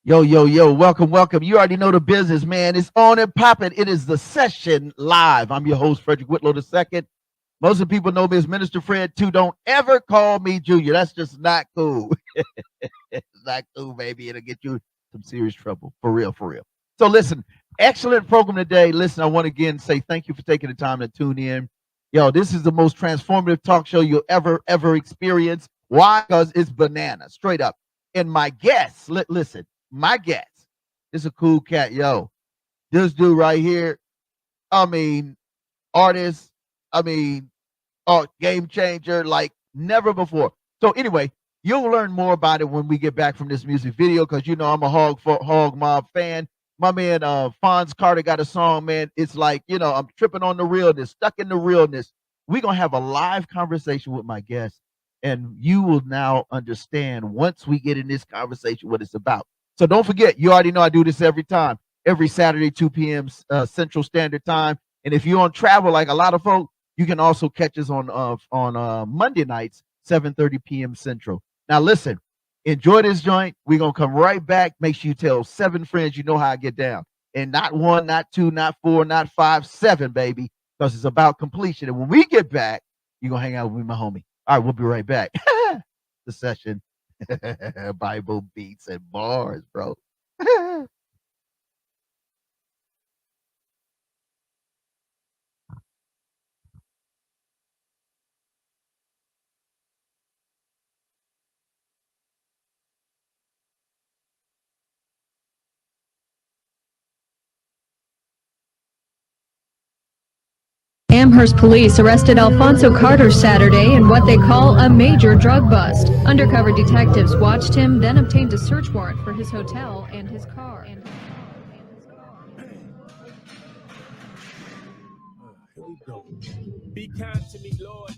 Yo, yo, yo, welcome, welcome. You already know the business, man. It's on and popping. It is the session live. I'm your host, Frederick Whitlow II. Most of the people know me as Minister Fred, too. Don't ever call me Junior. That's just not cool. It's not cool, baby. It'll get you some serious trouble. For real, for real. So listen, excellent program today. Listen, I want to again say thank you for taking the time to tune in. Yo, this is the most transformative talk show you'll ever experience. Why? Because it's banana, straight up. And my guests, listen, my guest is a cool cat. Yo, this dude right here, I mean, artist, game changer like never before. So anyway, you'll learn more about it when we get back from this music video because you know I'm a hog mob fan. My man Fonz Carter got a song, man. It's like, you know, I'm tripping on the realness, stuck in the realness. We're gonna have a live conversation with my guest, and you will now understand once we get in this conversation what it's about. So don't forget, you already know I do this every time, every Saturday, 2 p.m. Central Standard Time. And if you're on travel like a lot of folks, you can also catch us on Monday nights, 7:30 p.m. Central. Now listen, enjoy this joint. We're gonna come right back. Make sure you tell 7 friends you know how I get down. And not 1, not 2, not 4, not 5, 7, baby. Because it's about completion. And when we get back, you're gonna hang out with my homie. All right, we'll be right back. The session. Bible beats and bars, bro. Amherst police arrested Alfonso Carter Saturday in what they call a major drug bust. Undercover detectives watched him, then obtained a search warrant for his hotel and his car. Here we go. Be kind to me, Lord.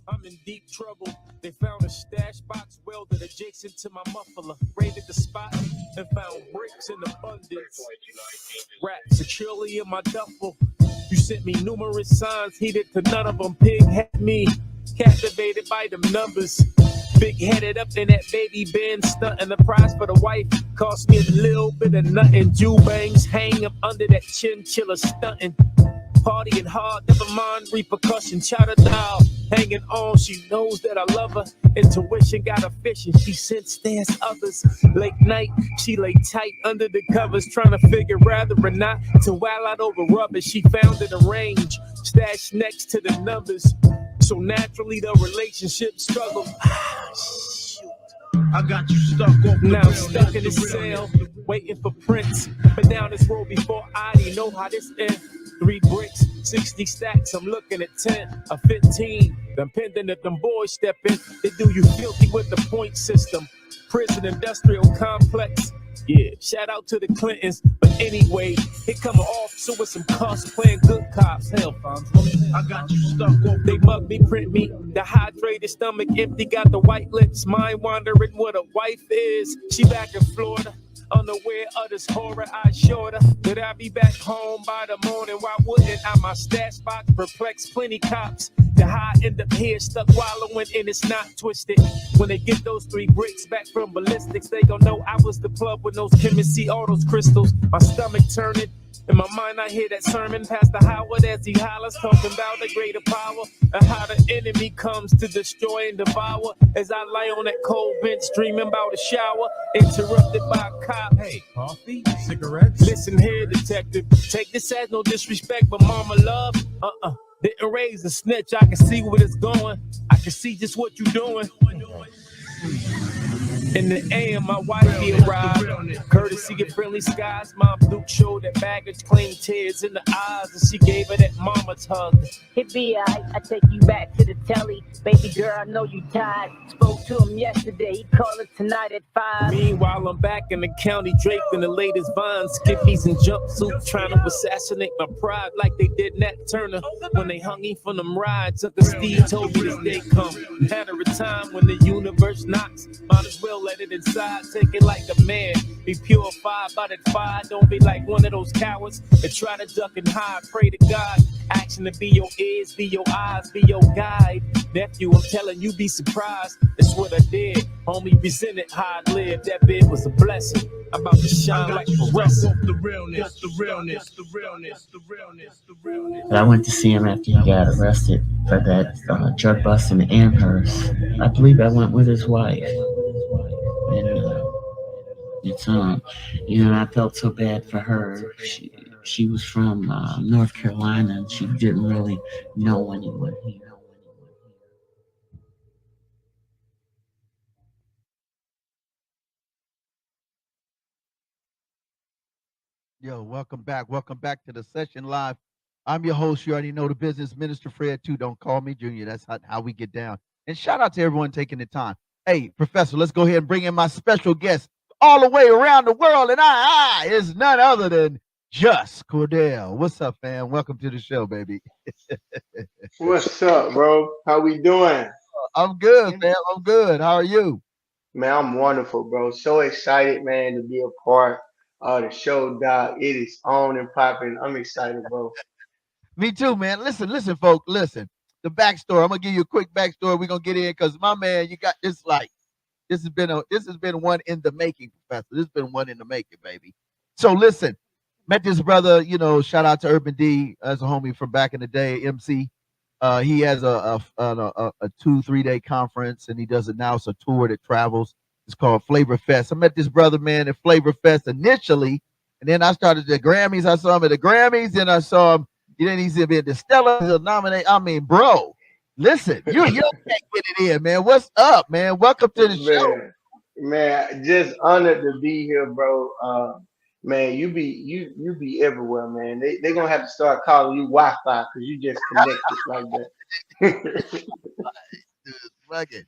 I'm in deep trouble. They found a stash box welded adjacent to my muffler. Raided the spot and found bricks in abundance. Wrapped securely in my duffel. You sent me numerous signs, heeded to none of them. Pig had me captivated by them numbers. Big headed up in that baby bin, stunting the price for the wife. Cost me a little bit of nothing. Jew bangs hang up under that chinchilla stunting. Partying hard, never mind repercussion. Chowder down, hanging on. She knows that I love her. Intuition got her fishing. She sensed there's others. Late night, she lay tight under the covers, trying to figure rather or not to while out over rubbish. She found it a range, stashed next to the numbers. So naturally, the relationship struggled. I got you stuck off now I'm stuck in this cell, waiting for Prince. Been down this road before, I didn't know how this ends. 3 bricks, 60 stacks, I'm looking at 10, a 15. Them pending that them boys step in, they do you filthy with the point system. Prison industrial complex. Yeah, shout out to the Clintons. But anyway, here come an officer with some cuss playing good cops. Hell, Fonz. I got you stuck off. They mug me, print me. Dehydrated stomach empty, got the white lips. Mind wandering what a wife is. She back in Florida. Unaware of this horror, I showed her that I'd be back home by the morning. Why wouldn't I? My stash box perplexed plenty cops. The high end up here stuck wallowing and it's not twisted. When they get those 3 bricks back from ballistics, they gon' know I was the plug with those chemists, see all those crystals. My stomach turning. In my mind, I hear that sermon, Pastor Howard, as he hollers, talking about the greater power and how the enemy comes to destroy and devour. As I lie on that cold bench, dreaming about a shower, interrupted by a cop. Hey, coffee, cigarettes? Listen here, detective, take this as no disrespect, but mama love, didn't raise a snitch. I can see where it's going. I can see just what you're doing. In the AM, my wifey arrived. Courtesy of friendly skies, Mom Duke showed that baggage, clean tears in the eyes, and she gave her that mama's hug. It be alright, I take you back to the telly. Baby girl, I know you tired. Spoke to him yesterday, he called it tonight at 5. Meanwhile, I'm back in the county, draped in the latest Vines, skippies and jumpsuits, trying to assassinate my pride like they did Nat Turner. When they hung him from them rides, Uncle Steve told me this day come. Had her a time when the universe knocks, might as well let it inside, take it like a man. Be purified by that fire, don't be like one of those cowards that try to duck and hide. Pray to God, Action to be your ears, be your eyes, be your guide. Nephew, I'm telling you, be surprised. That's what I did. Homie resented how I lived. That bit was a blessing. I'm about to shine like fluorescent. The realness, the realness, the realness, the realness, the realness. But I went to see him after he got arrested for that drug bust in Amherst. I believe I went with his wife. And it's I felt so bad for her. She was from North Carolina, and she didn't really know anyone here. Yo, welcome back. Welcome back to the session live. I'm your host. You already know the business, Minister Fred, too. Don't call me Junior. That's how we get down. And shout out to everyone taking the time. Hey, Professor, let's go ahead and bring in my special guest all the way around the world. And I is none other than JustCordell. What's up, fam? Welcome to the show, baby. What's up, bro? How we doing? I'm good, fam. I'm good. How are you? Man, I'm wonderful, bro. So excited, man, to be a part of the show, Doc. It is on and popping. I'm excited, bro. Me too, man. Listen, folks. Listen. The backstory. I'm gonna give you a quick backstory. We're gonna get in because my man, you got this like this has been one in the making, Professor. This has been one in the making, baby. So listen, met this brother, shout out to Urban D as a homie from back in the day, MC. He has a 2-3 day conference and he does it now. It's a tour that travels. It's called Flavor Fest. I met this brother, man, at Flavor Fest initially, and then I started the Grammys. I saw him at the Grammys, then I saw him. Then he's in the Stella. He'll nominate. I mean, bro, listen, you can't get it in, man. What's up, man? Welcome to the show. Man, just honored to be here, bro. Man, you be everywhere, man. They gonna have to start calling you Wi-Fi because you just connected like that. Fuck it.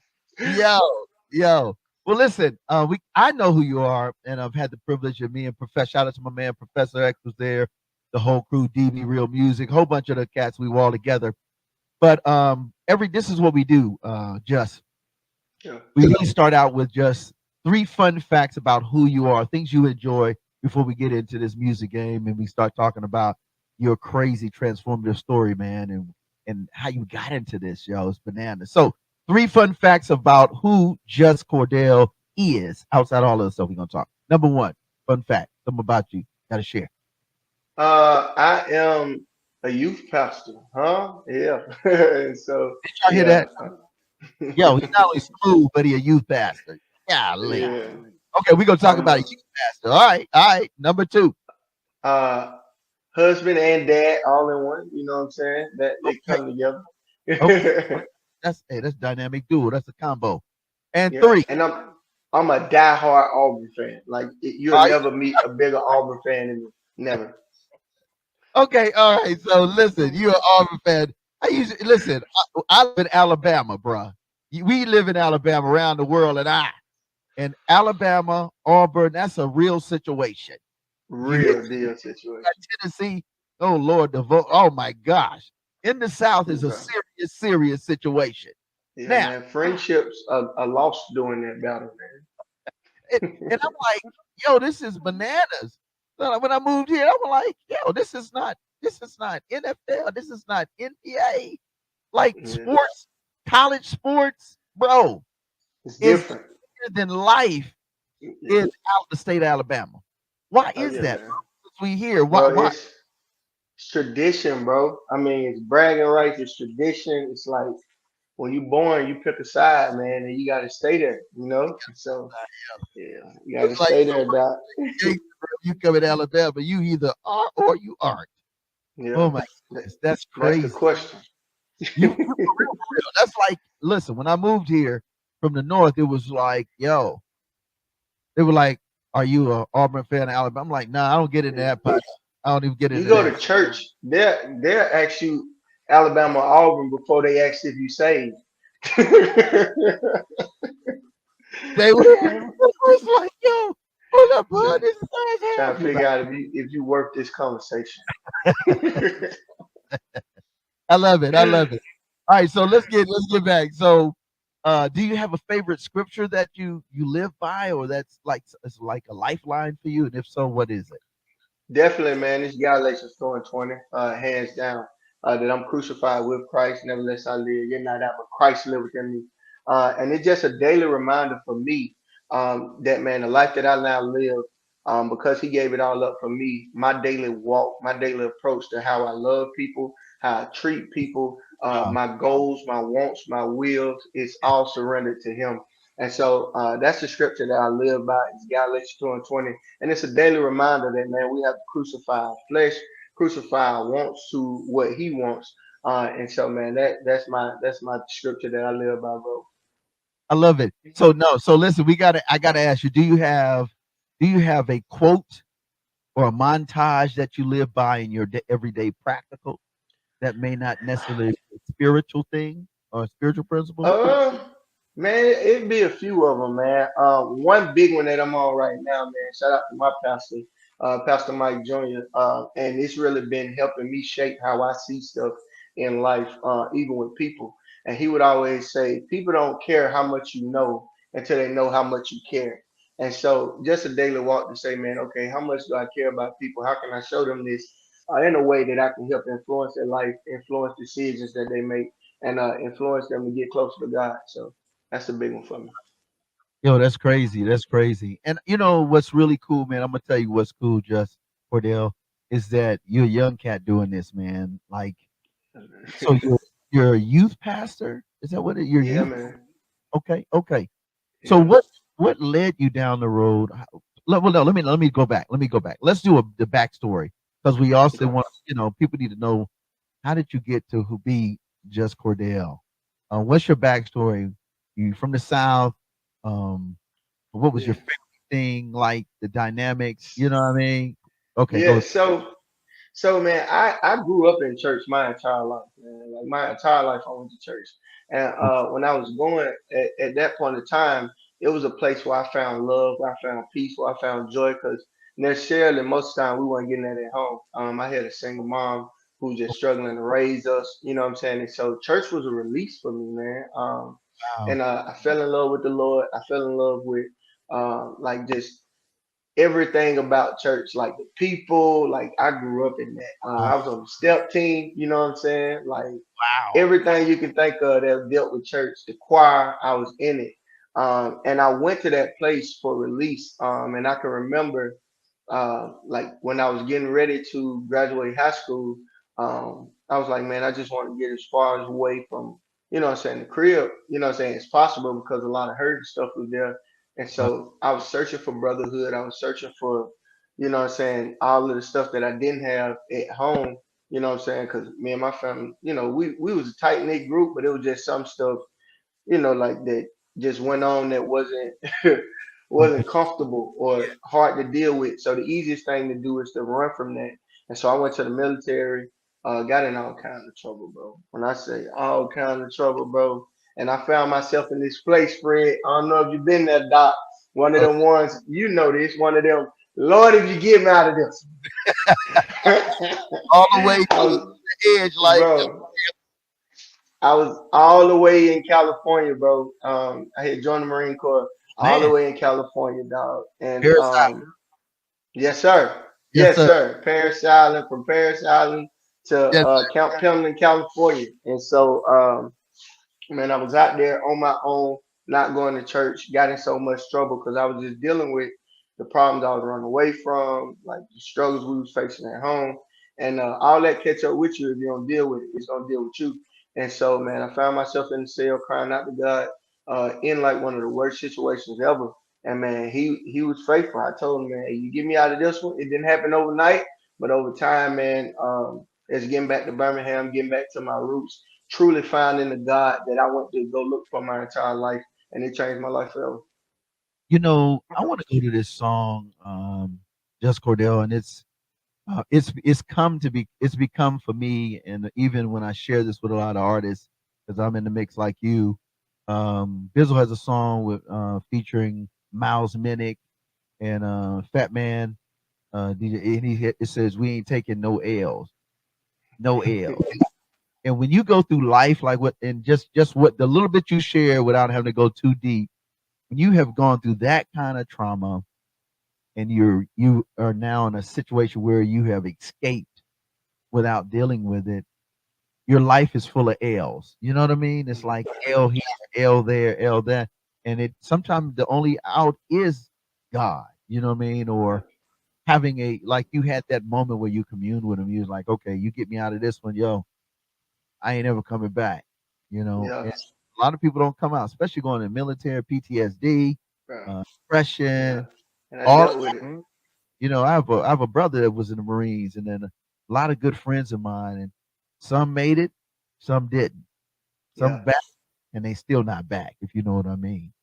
Yo. Well, listen, I know who you are, and I've had the privilege of me and Professor. Shout out to my man, Professor X was there, the whole crew, DB Real Music, whole bunch of the cats. We were all together. But this is what we do. We really start out with just 3 fun facts about who you are, things you enjoy before we get into this music game and we start talking about your crazy transformative story, man, and how you got into this, yo. It's bananas. So 3 fun facts about who JustCordell is outside all of the stuff we're gonna talk. Number 1, fun fact, something about you, gotta share. I am a youth pastor, huh? Yeah. So Did y'all hear that? Yo, he's not only smooth, but he a youth pastor. Golly. yeah. Okay, we're gonna talk about a youth pastor. All right. Number 2. Husband and dad all in one. You know what I'm saying? That they come together. Okay. That's dynamic duo. That's a combo. And Yeah. 3. And I'm a diehard Auburn fan. Like you'll All right. never meet a bigger Auburn fan than me. Never. Okay, all right. So listen, you're an Auburn fan. I live in Alabama, bruh. We live in Alabama around the world, and Alabama, Auburn, that's a real situation. Real deal situation. Tennessee, oh Lord, oh my gosh. In the South is a serious situation. Yeah, Now, man. Friendships are lost during that battle, man. and I'm like, yo, this is bananas. So when I moved here, I'm like, yo, this is not NFL, this is not NBA. Like sports, college sports, bro, It's is different. bigger than life in out the state of Alabama. Why Oh, is yeah, that? man. We hear Bro, why? it's tradition, bro. I mean, it's bragging rights. It's tradition. It's like when you born, you pick a side, man, and you got to stay there. You know. So yeah, you got to It's like stay there, doc. you come in Alabama, you either are or you aren't. Oh Yeah, my goodness, that's that's the crazy. question. You for real. That's like, listen, when I moved here from the north, it was like, yo, they were like, "Are you a Auburn fan of Alabama?" I'm like, "Nah, I don't get into Yeah. that part. I don't even get You into go to that." church, they'll ask you Alabama Auburn before they ask if you saved. They were I was like, "Yo, hold up, bud, this is Trying to happening." figure out if you work this conversation. I love it. I love it. All right, so let's get back. So, do you have a favorite scripture that you live by, or that's like it's like a lifeline for you? And if so, what is it? Definitely, man. This Galatians 4 and 20, hands down. that I'm crucified with Christ. Nevertheless, I live. Yet not I, but Christ live within me. And it's just a daily reminder for me that man, the life that I now live, because He gave it all up for me. My daily walk, my daily approach to how I love people, how I treat people, Wow. my goals, my wants, my wills, it's all surrendered to Him. And so that's the scripture that I live by. It's Galatians 2 and 20. And it's a daily reminder that, man, we have to crucify our flesh, crucify our wants to what He wants. And so, man, that's my scripture that I live by, bro. I love it. So no, so listen, I gotta ask you, do you have a quote or a montage that you live by in your everyday practical that may not necessarily be a spiritual thing or a spiritual principle? Uh, Man, it'd be a few of them, man. One big one that I'm on right now, man. Shout out to my pastor, Pastor Mike Jr. And it's really been helping me shape how I see stuff in life, even with people. And he would always say, people don't care how much you know until they know how much you care. And so, just a daily walk to say, man, okay, how much do I care about people? How can I show them this in a way that I can help influence their life, influence decisions that they make, and influence them to get closer to God. So that's a big one for me. Yo, that's crazy. That's crazy. And you know what's really cool, man? I'm gonna tell you what's cool, just Cordell, is that you're a young cat doing this, man. Like, so you're a youth pastor? Is that what it, your Yeah, youth? man. Okay, okay. So Yeah. what led you down the road? Well, no, let me go back. Let me go back. Let's do the backstory because we also Okay. want, people need to know, how did you get to who be Just Cordell? What's your backstory? You from the South? Um, what was your Yeah. favorite thing like? The dynamics, you know what I mean? Okay, Yeah. go. So man, I grew up in church my entire life, man. Like my entire life, I went to church. And when I was going at that point in time, it was a place where I found love, where I found peace, where I found joy. Because necessarily, most of the time, we weren't getting that at home. I had a single mom who was just struggling to raise us. You know what I'm saying? And so, church was a release for me, man. Wow. And I fell in love with the Lord. I fell in love with like just everything about church, like the people. Like I grew up in that. Wow. I was on the step team. You know what I'm saying? Like Wow. everything you can think of that dealt with church, the choir, I was in it. And I went to that place for release. And I can remember, like when I was getting ready to graduate high school, I was like, man, I just want to get as far as away from, you know what I'm saying, the crib, you know what I'm saying, as possible because a lot of hurt and stuff was there. And Wow. so I was searching for brotherhood. I was searching for, you know what I'm saying, all of the stuff that I didn't have at home, you know what I'm saying? Because me and my family, we was a tight knit group, but it was just some stuff, like that just went on that wasn't Okay. wasn't comfortable or hard to deal with. So the easiest thing to do is to run from that. And so I went to the military, got in all kinds of trouble, bro. When I say all kinds of trouble, bro, and I found myself in this place, Fred. I don't know if you've been there, Doc. One of Uh, them ones, you know this, one of them. Lord, if you get me out of this. all the way to I was, the edge, like, bro. I was all the way in California, bro. I had joined the Marine Corps all the man. way in California, dog. And Parasite. yes, sir. Yes, Yes, sir. sir. Paris Island, from Paris Island to Yes, Camp Pendleton, California. And so, man, I was out there on my own, not going to church, got in so much trouble because I was just dealing with the problems I was running away from, like the struggles we was facing at home. And all that catch up with you if you don't deal with it. It's gonna deal with you. And so, man, I found myself in the cell crying out to God, in like one of the worst situations ever. And man, he was faithful. I told him, man, hey, you get me out of this one. It didn't happen overnight, but over time, man, it's getting back to Birmingham, getting back to my roots, truly finding the God that I went to go look for my entire life, and it changed my life forever. I want to go to this song, Just Cordell, and it's become for me, and even when I share this with a lot of artists, because I'm in the mix like you. Bizzle has a song with featuring Miles Minnick and Fat Man. DJ, and it says we ain't taking no L's, no L's. And when you go through life, like what, and just what the little bit you share without having to go too deep, when you have gone through that kind of trauma, and you are now in a situation where you have escaped without dealing with it, your life is full of L's. You know what I mean? It's like L here, L there, L there. And it sometimes the only out is God. You know what I mean? Or having a like you had that moment where you communed with him. You was like, okay, you get me out of this one, yo. I ain't ever coming back. You know, Yeah, and a lot of people don't come out, especially going to military, PTSD, bro. Yeah, depression, and I all dealt with it. you know, I have a brother that was in the Marines, and then a lot of good friends of mine, and some made it, some didn't, some Yeah, back, and they still not back, if you know what I mean.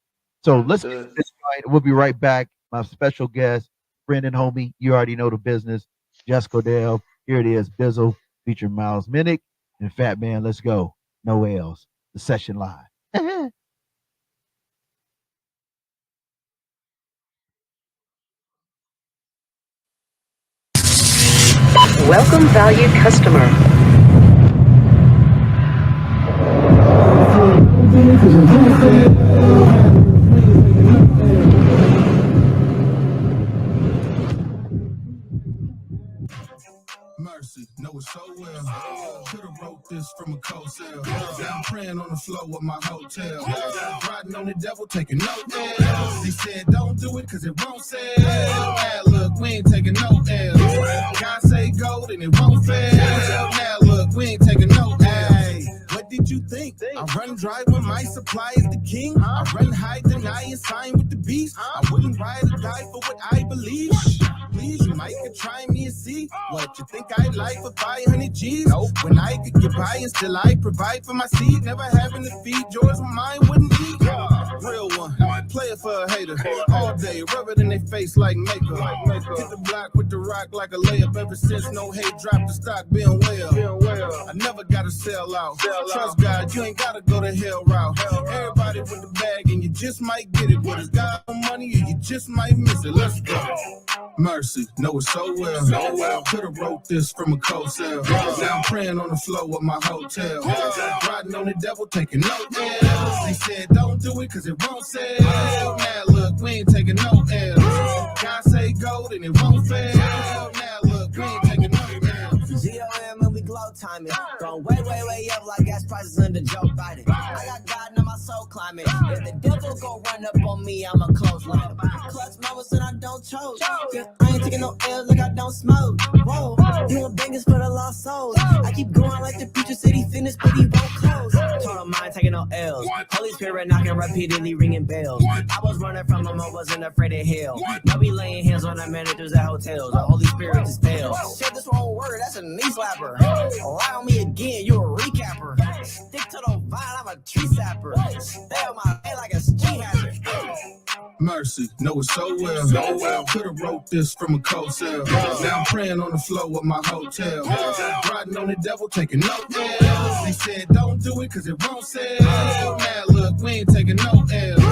So let's get to understood. this right. We'll be right back. My special guest, friend and homie, you already know the business, JustCordell. Here it is, Bizzle, featuring Miles Minnick and Fat Man. Let's go. No L's. The session live. Welcome, valued customer. Mercy, know it so well. Could've wrote this from a cold cell. Now I'm praying on the floor of my hotel. Riding on the devil, taking no L's. They said don't do it cause it won't sell. Now look, we ain't taking no L's. God say gold and it won't fail. Now look, we ain't taking no L's. What did you think? I run dry when my supply is the king. I run high, deny and sign with the beast. I wouldn't ride or die for what I believe. Please, you might could try me and see what you think I'd like for 500 G's. When I could get by and still I provide for my seed, never having to feed yours when mine wouldn't eat. Real one, play it for a hater. All day, rub it in their face like makeup. Hit the block with the rock like a layup. Ever since no hate dropped, the stock been well. I never gotta sell out. Trust God, you ain't gotta go the hell route. Everybody with the bag and you just might get it. But it's got no money and you just might miss it. Let's go. Mercy, know it so well. Could've wrote this from a cold cell. Now I'm praying on the floor of my hotel. Riding on the devil, taking no L's. They said don't do it cause it won't sell. Now look, we ain't taking no L's. God say gold and it won't fail. Now look, we ain't taking no L's. GOM and we glow timing. Going way up like gas prices under Joe Biden. I got God in my soul climbing. If the devil gon' run up on me, I'ma clothesline him. Clutch moments and I don't choke. Cause I ain't taking no L's like I don't smoke. Whoa, doing bangers for the lost souls. I keep going like the future city fitness, but he won't close. Total mind taking no L's. Holy Spirit knocking repeatedly, ringing bells. I was running from him, I wasn't afraid of hell. Now we laying hands on the managers at hotels. The Holy Spirit just fails. Shit, this wrong word, that's a knee slapper. Allow me again, you a recapper. Stick to the vine, I'm a tree sapper. Stay on my head like a street hazard. Mercy, know it so well. Could've wrote this from a cold cell. Now I'm praying on the floor of my hotel. Riding on the devil, taking no L's. They said don't do it cause it won't sell. Now look, we ain't taking no L's.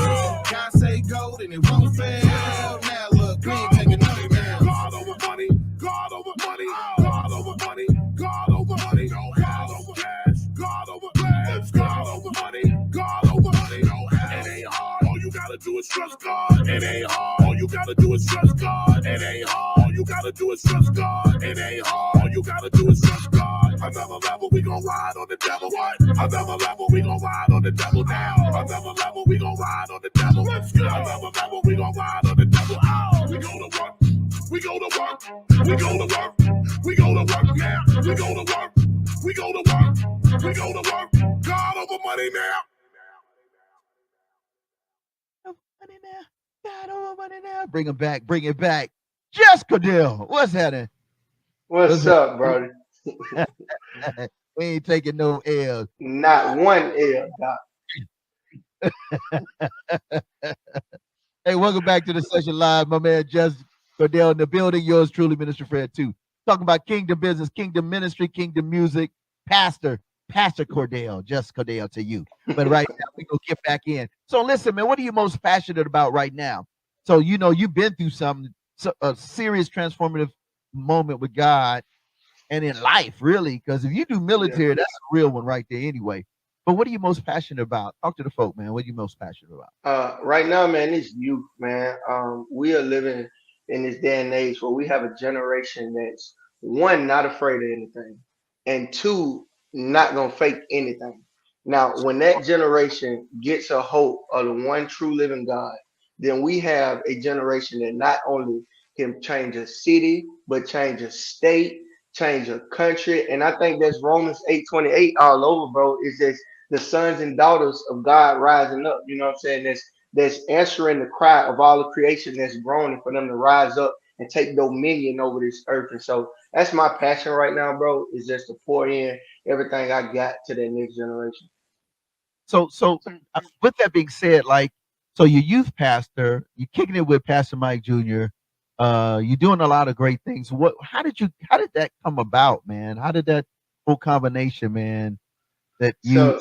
God say gold and it won't fail. Now look, we ain't taking no L's. God over money, God over money, God over money, God over money, God over cash, God over plans, God over money, God over money. It ain't hard, all you gotta do is trust God. It ain't hard, all you gotta do is trust God. It ain't hard, all you gotta do is trust God. It ain't hard, all you gotta do is trust God. Another level, we gon' ride on the devil. What? Another level, we gon' ride on the devil now. Another level, we gon' ride on the devil. Let's go. Another level, we gon' ride on the devil. Oh, we go to work. We go to work. We go to work. We go to work now. We go to work. We go to work. We go to work. God over money now. Money now. God over money now. Bring it back. Bring it back. JustCordell. What's happening? What's up, brody? We ain't taking no L's. Not one L, doc. Hey, welcome back to the session live. My man JustCordell in the building. Yours truly, Minister Fred, too. Talking about kingdom business, kingdom ministry, kingdom music. Pastor Cordell, JustCordell to you. But right now, we're going to get back in. So listen, man, what are you most passionate about right now? So, you know, you've been through a serious transformative moment with God and in life, really, because if you do military, Yeah. that's a real one right there anyway. But what are you most passionate about? Talk to the folk, man. What are you most passionate about? Right now, man, it's youth, man. We are living in this day and age where we have a generation that's one, not afraid of anything, and two, not gonna fake anything. Now, when that generation gets a hope of the one true living God, then we have a generation that not only can change a city, but change a state, change a country. And I think that's Romans 8:28 all over, bro. Is this the sons and daughters of God rising up? You know what I'm saying? That's answering the cry of all the creation that's groaning for them to rise up and take dominion over this earth. And so that's my passion right now, bro, is just to pour in everything I got to that next generation. So with that being said, like, so you're youth pastor, you're kicking it with Pastor Mike Jr. You're doing a lot of great things. How did that come about, man? How did that whole combination, man? That So,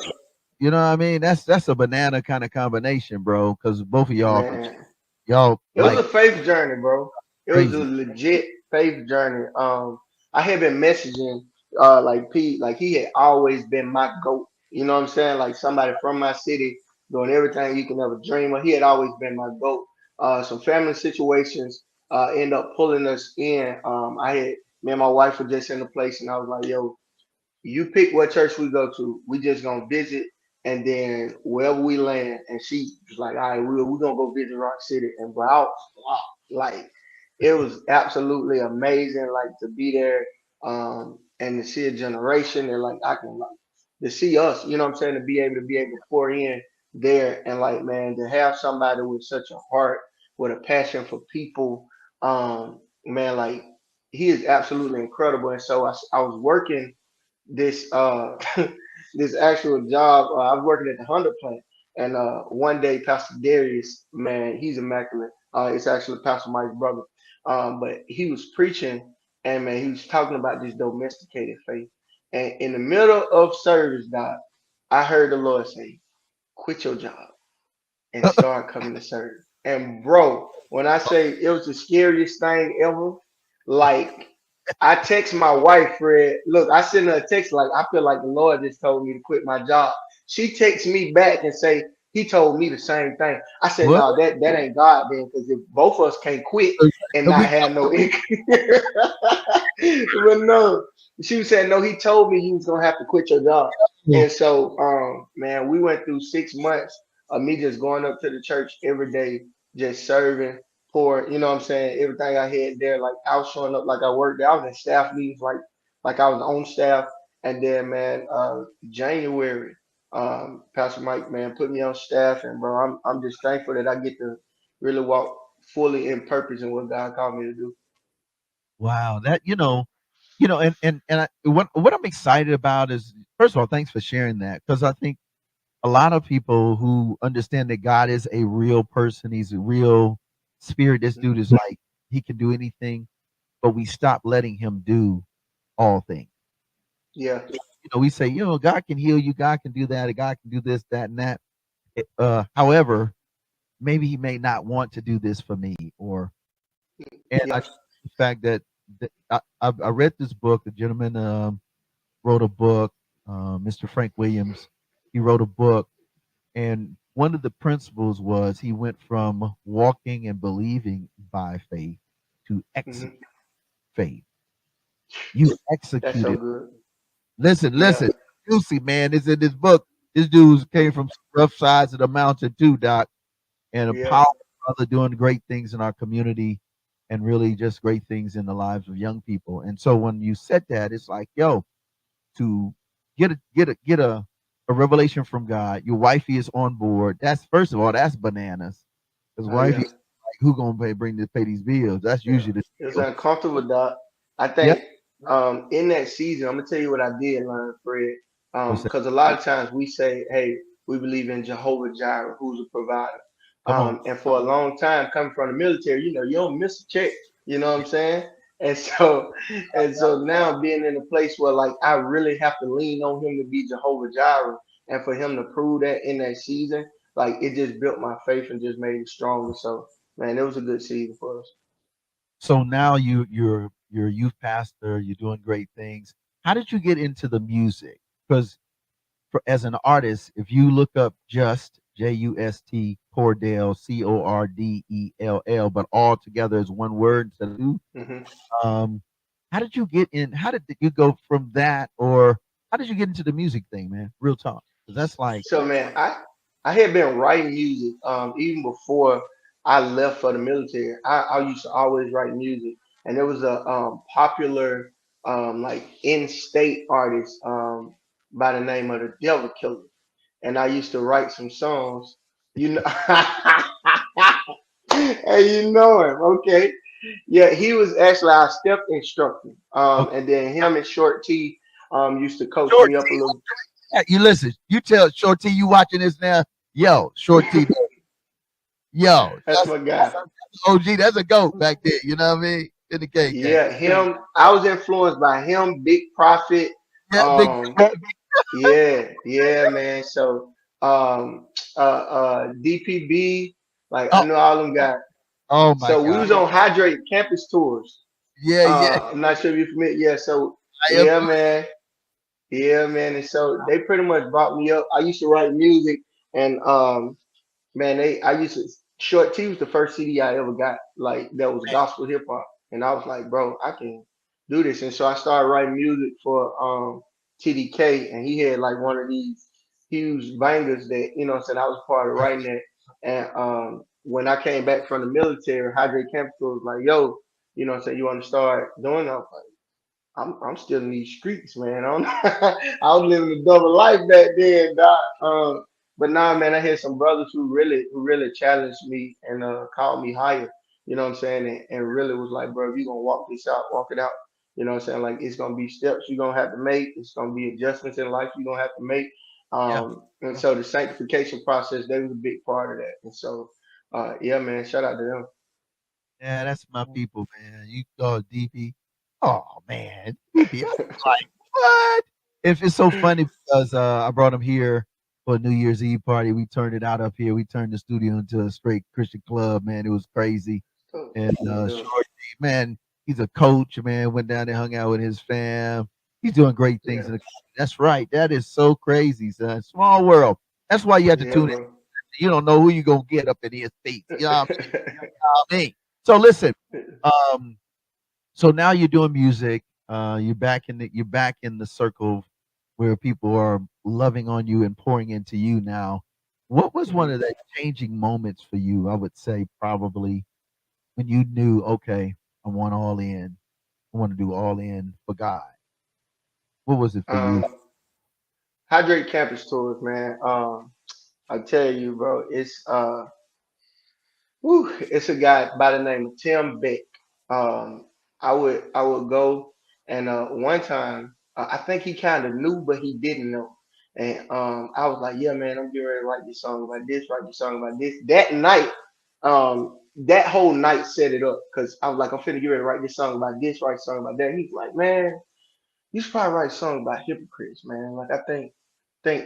you know what I mean? That's a banana kind of combination, bro. Because both of man, y'all it was like a faith journey, bro. It was a crazy. legit faith journey. I had been messaging like Pete, like he had always been my goat. You know what I'm saying? Like somebody from my city doing everything you can ever dream of. He had always been my goat. Some family situations end up pulling us in. I had me and my wife were just in the place, and I was like, "Yo, you pick what church we go to. We just gonna visit, and then wherever we land." And she was like, "All right, we're gonna go visit Rock City." And bro, like it was absolutely amazing, like to be there, and to see a generation, and like I can like to see us. You know what I'm saying? To be able to pour in there, and like man, to have somebody with such a heart, with a passion for people, man, like he is absolutely incredible. And so I was working this this actual job. I was working at the Honda plant, and one day Pastor Darius, man, he's immaculate. It's actually Pastor Mike's brother, but he was preaching, and man, he was talking about this domesticated faith. And in the middle of service, Doc, I heard the Lord say, "Quit your job and start coming to serve." And bro, when I say it was the scariest thing ever, like I text my wife, Fred. Look, I send her a text like I feel like the Lord just told me to quit my job. She texts me back and say he told me the same thing. I said, What? no, that ain't God then, because if both of us can't quit and And not we have no income, but no, she was saying no. He told me you was gonna have to quit your job, and so man, we went through 6 months of me just going up to the church every day, just serving for, you know what I'm saying, everything I had there. Like I was showing up like I worked there. I was in staff meetings like I was on staff. And then man, January, Pastor Mike, man, put me on staff, and bro, I'm just thankful that I get to really walk fully in purpose in what God called me to do. wow, that what I'm excited about is, first of all, thanks for sharing that, because I think a lot of people who understand that God is a real person, he's a real spirit. This dude is like he can do anything, but we stop letting him do all things. Yeah, We say, God can heal you, God can do that, God can do this, that, and that. However, maybe he may not want to do this for me, or and I yeah. the fact that I read this book. The gentleman wrote a book, Mr. Frank Williams. He wrote a book, and one of the principles was he went from walking and believing by faith to execute Hmm. faith. You That's so executed. good. Yeah, Listen, Juicy man is in this book. This dude came from rough sides of the mountain too, Doc, and a yeah. powerful brother doing great things in our community, and really just great things in the lives of young people. And so when you said that, it's like, yo, to get a revelation from God. Your wifey is on board. That's, first of all, that's bananas. Because wifey, Yeah. like, who gonna pay these bills? That's Yeah, usually the it was deal. uncomfortable, Doc. I Yeah. think in that season, I'm gonna tell you what I did learn, Fred. What's that? Because a lot of times we say, "Hey, we believe in Jehovah Jireh, who's a provider." Come on. And for a long time, coming from the military, you don't miss a check. You know what I'm saying? And so, and so now being in a place where like I really have to lean on him to be Jehovah Jireh, and for him to prove that in that season, like it just built my faith and just made it stronger. So, man, it was a good season for us. So now you're a youth pastor. You're doing great things. How did you get into the music? Because as an artist, if you look up Just Cordell Cordell, but all together as one word instead of two. Hmm. Um, how did you get in? How did you go from that, or How did you get into the music thing, man? Real talk. 'Cause that's like, So man, I had been writing music even before I left for the military. I used to always write music, and there was a popular like in-state artist by the name of the Devil Killer, and I used to write some songs. You know, hey, you know him, okay? Yeah, he was actually our step instructor, okay, and then him and Short T used to coach Short me up a little. T, you listen, you tell Short T you watching this now, yo, Short T, yo, That's my guy. that's OG, that's a goat back there, you know what I mean? In the KK. Yeah, him. I was influenced by him, Big Prophet. Yeah, big, Um, yeah, yeah, man. So, DPB, like I oh, know all them guys. oh my So we God. was on Hydrate campus tours. Yeah, yeah, I'm not sure if you're familiar. Yeah, so I am. yeah, man. Yeah, man. And so they pretty much brought me up. I used to write music, and man, I used to Short T was the first CD I ever got, like that was gospel hip hop. And I was like, bro, I can do this. And so I started writing music for TDK, and he had like one of these huge bangers that, you know what I'm saying, I was part of writing that. And when I came back from the military, Hydrate Campus was like, yo, you know what I'm saying, you want to start doing that? I'm still in these streets, man. I was living a double life back then, doc. But nah, man, I had some brothers who really challenged me and called me higher. You know what I'm saying? And really was like, bro, if you gonna walk this out, walk it out. You know what I'm saying? Like it's gonna be steps you're gonna have to make. It's gonna be adjustments in life you're gonna have to make. Yeah, And so the sanctification process, they was a big part of that. And so, yeah, man, shout out to them. yeah, that's my people, man. You go DP. Oh man, DP. I'm like, what? If it's so funny because I brought him here for a New Year's Eve party. We turned it out up here. We turned the studio into a straight Christian club, man. It was crazy. And Yeah, Short D, man, he's a coach, man. Went down there, hung out with his fam. He's doing great things yeah, in the community. That's right. That is so crazy, son. Small world. That's why you have to yeah, tune in. bro. You don't know who you gonna get up in his seats. You know what I mean? So listen, um, so now you're doing music. You're back in the circle where people are loving on you and pouring into you now. What was one Mhm. of the changing moments for you? I would say probably when you knew, okay, I want all in. I want to do all in for God. What was it for you? Um, Hydrate Campus Tours, man. I tell you, bro, it's a guy by the name of Tim Beck. Um, I would go, and one time I think he kind of knew, but he didn't know. And I was like, yeah, man, I'm getting ready to write this song about this, write this song about this. That night, that whole night set it up because I was like, I'm finna get ready to write this song about this, write a song about that. He's like, man, you should probably write a song about hypocrites, man. Like I think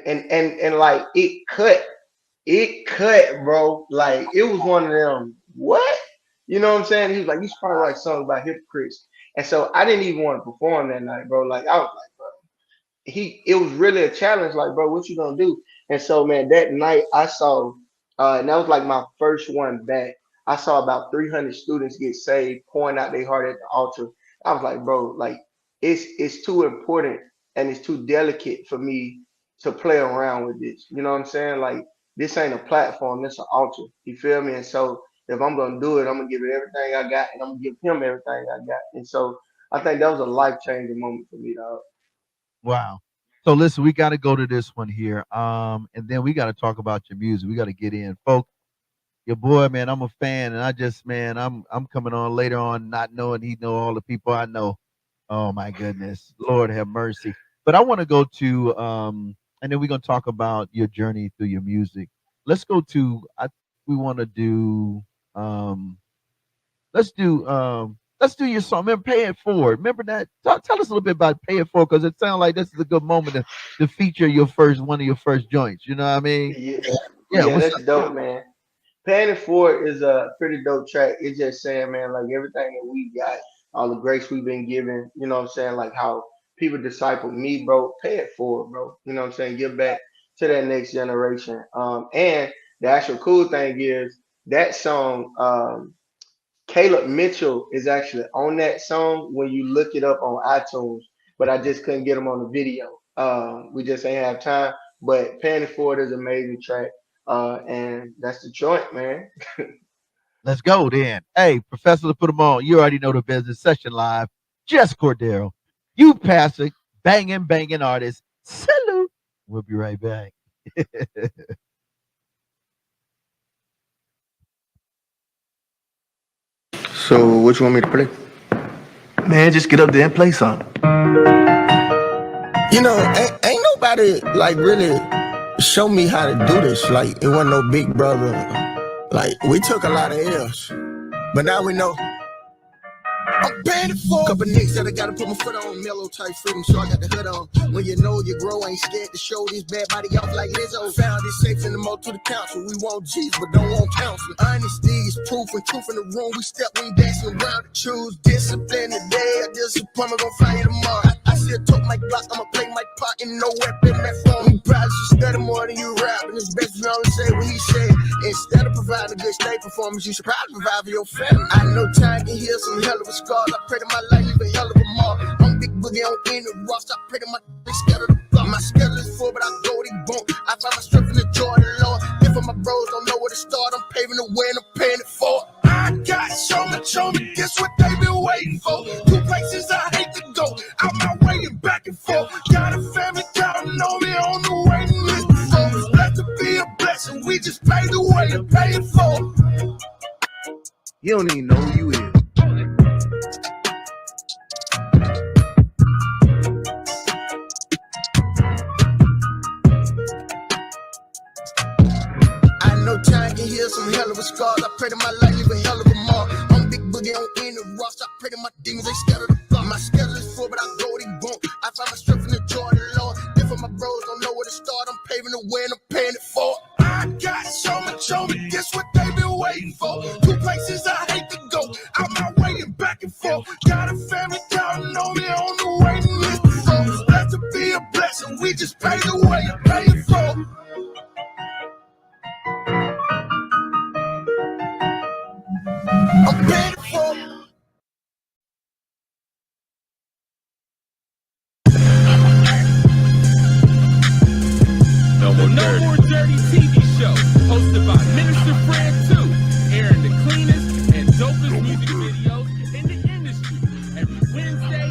and like it cut, bro. Like it was one of them. What? You know what I'm saying? He was like, you should probably write a song about hypocrites. And so I didn't even want to perform that night, bro. Like I was like, it was really a challenge. Like, bro, what you gonna do? And so, man, that night I saw, and that was like my first one back. I saw about 300 students get saved, pouring out their heart at the altar. I was like, bro, like it's too important and it's too delicate for me to play around with this. You know what I'm saying? Like this ain't a platform, this an altar. You feel me? And so if I'm gonna do it, I'm gonna give it everything I got, and I'm gonna give him everything I got. And so I think that was a life changing moment for me, dog. Wow. So listen, we got to go to this one here. And then we got to talk about your music. We got to get in, folks. Your boy, man, I'm a fan, and I just, man, I'm coming on later on, not knowing he know all the people I know. Oh my goodness, Lord have mercy. But I want to go to, and then we're gonna talk about your journey through your music. Let's go to. I think we want to do. Um, let's do your song. Remember, pay it forward. Remember that. Tell us a little bit about pay it forward because it sounds like this is a good moment to feature your first one of your first joints. You know what I mean? Yeah, Yeah. yeah, What's that's dope, man. Paying it forward is a pretty dope track. It's just saying, man, like everything that we got, all the grace we've been given, you know what I'm saying? Like how people disciple me, bro. Pay it forward, bro. You know what I'm saying? Give back to that next generation. And the actual cool thing is that song, Caleb Mitchell is actually on that song when you look it up on iTunes, but I just couldn't get him on the video. We just ain't have time. But Paying It Forward is an amazing track. And that's the joint, man. Let's go then. Hey, Professor, to put them on. You already know the business. Session live. JustCordell. You pastor, banging artist. Salute. We'll be right back. So, what you want me to play? Man, just get up there and play something. You know, ain't nobody like really show me how to do this. Like, it wasn't no big brother. Like, we took a lot of L's, but now we know. I'm paying it for. Couple nicks that I gotta put my foot on, mellow type freedom, so I got the hood on. When you know you grow, ain't scared to show this bad body off like Lizzo. Found it safe in the moat to the council. We want G's, but don't want counsel. Honesty is proof and truth in the room. We step, we ain't dancing around to choose discipline today. A disappointment gon' find you tomorrow. I still talk my block, I'ma play my part and no weapon that form. You probably should study more than you rap, and it's best you only say what he said. Instead of providing a good stage performance, you should probably provide for your family. I know time can heal some hell of a scars. I pray to my life, leave a hell of a mark. I'm big boogie on any rocks. I pray to my schedule to block. My schedule is full, but I go they won't. I find my strength in the joy of the Lord. If my bros don't know where to start, I'm paving the way and I'm paying it for. I got show me, guess what they been waiting for? Two places I hate to go, out my way and back and forth. Got a family counting on me on the waiting list before. Let to be a blessing, we just pay the way and pay it for. You don't even know who you is. I know time can heal some hell of a scars. I pray to my life, leave a hell of a mark. I'm big boogie on any rocks. I pray to my demons, they scatter the block. My schedule is full, but I go they won't. I find my strength in the joy of the Lord. If my bros don't know where to start, I'm paving the way and I'm paying it for. I got show me, guess what they been waiting for? Two places I hate to go, out my way and back and forth. Got a family counting on me on the waiting list before. Let to be a blessing, we just pay the way and pay it for. I'm paying it for. The No More Dirty TV show, hosted by Minister Fred 2, airing the cleanest and dopest music videos in the industry every Wednesday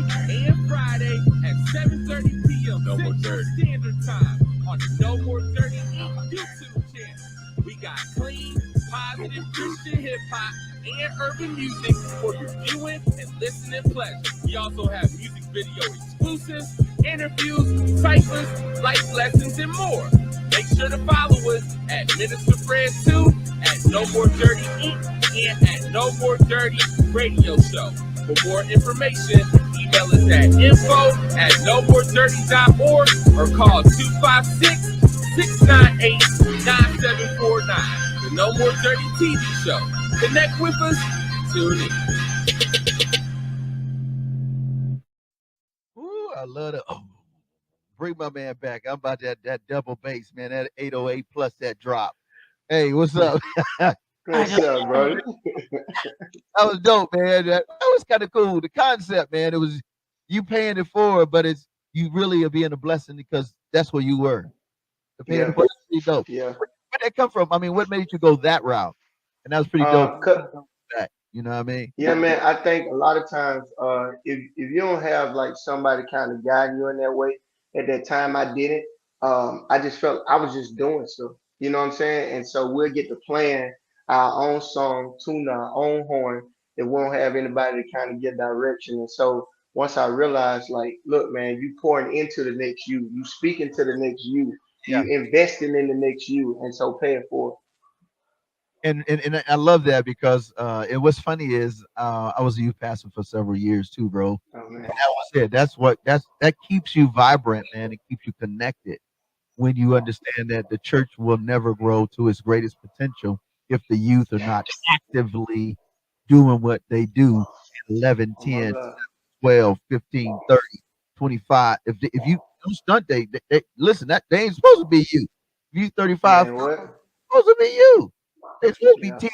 and Friday at 7:30 p.m. Central Standard Time on the No More Dirty YouTube channel. We got clean, positive Christian hip hop and urban music for your viewing and listening pleasure. We also have music video exclusives, interviews, ciphers, life lessons, and more. Make sure to follow us at Minister Fred 2, at No More Dirty Inc., and at No More Dirty Radio Show. For more information, email us at info@nomoredirty.org or call 256-698-9749. The No More Dirty TV show. Connect with us. Tune in. Ooh, I love it. Oh, bring my man back. I'm about that double bass, man. That 808 plus that drop. Hey, what's up? What's up, bro? That was dope, man. That was kind of cool. The concept, man. It was you paying it forward, but it's you really are being a blessing because that's where you were. The paying it forward is pretty dope. Yeah. Where'd that come from? I mean, what made you go that route? And that was pretty dope. You know what I mean? Yeah, man. I think a lot of times, if you don't have like somebody kind of guiding you in that way, at that time I didn't. I just felt I was just doing stuff. You know what I'm saying? And so we'll get to playing our own song, tune our own horn. It won't have anybody to kind of get direction. And so once I realized, like, look, man, you pouring into the next you speaking to the next you investing in the next you, and so pay it forward. And I love that because and what's funny is I was a youth pastor for several years too, bro. Oh, man. And that was it. That keeps you vibrant, man. It keeps you connected when you understand that the church will never grow to its greatest potential if the youth are not actively doing what they do 11, 10, 12, 15, 30, 25. If you don't stunt, they listen, that they ain't supposed to be you. If you 35, Man, what? supposed to be you. They supposed to be Yeah. 10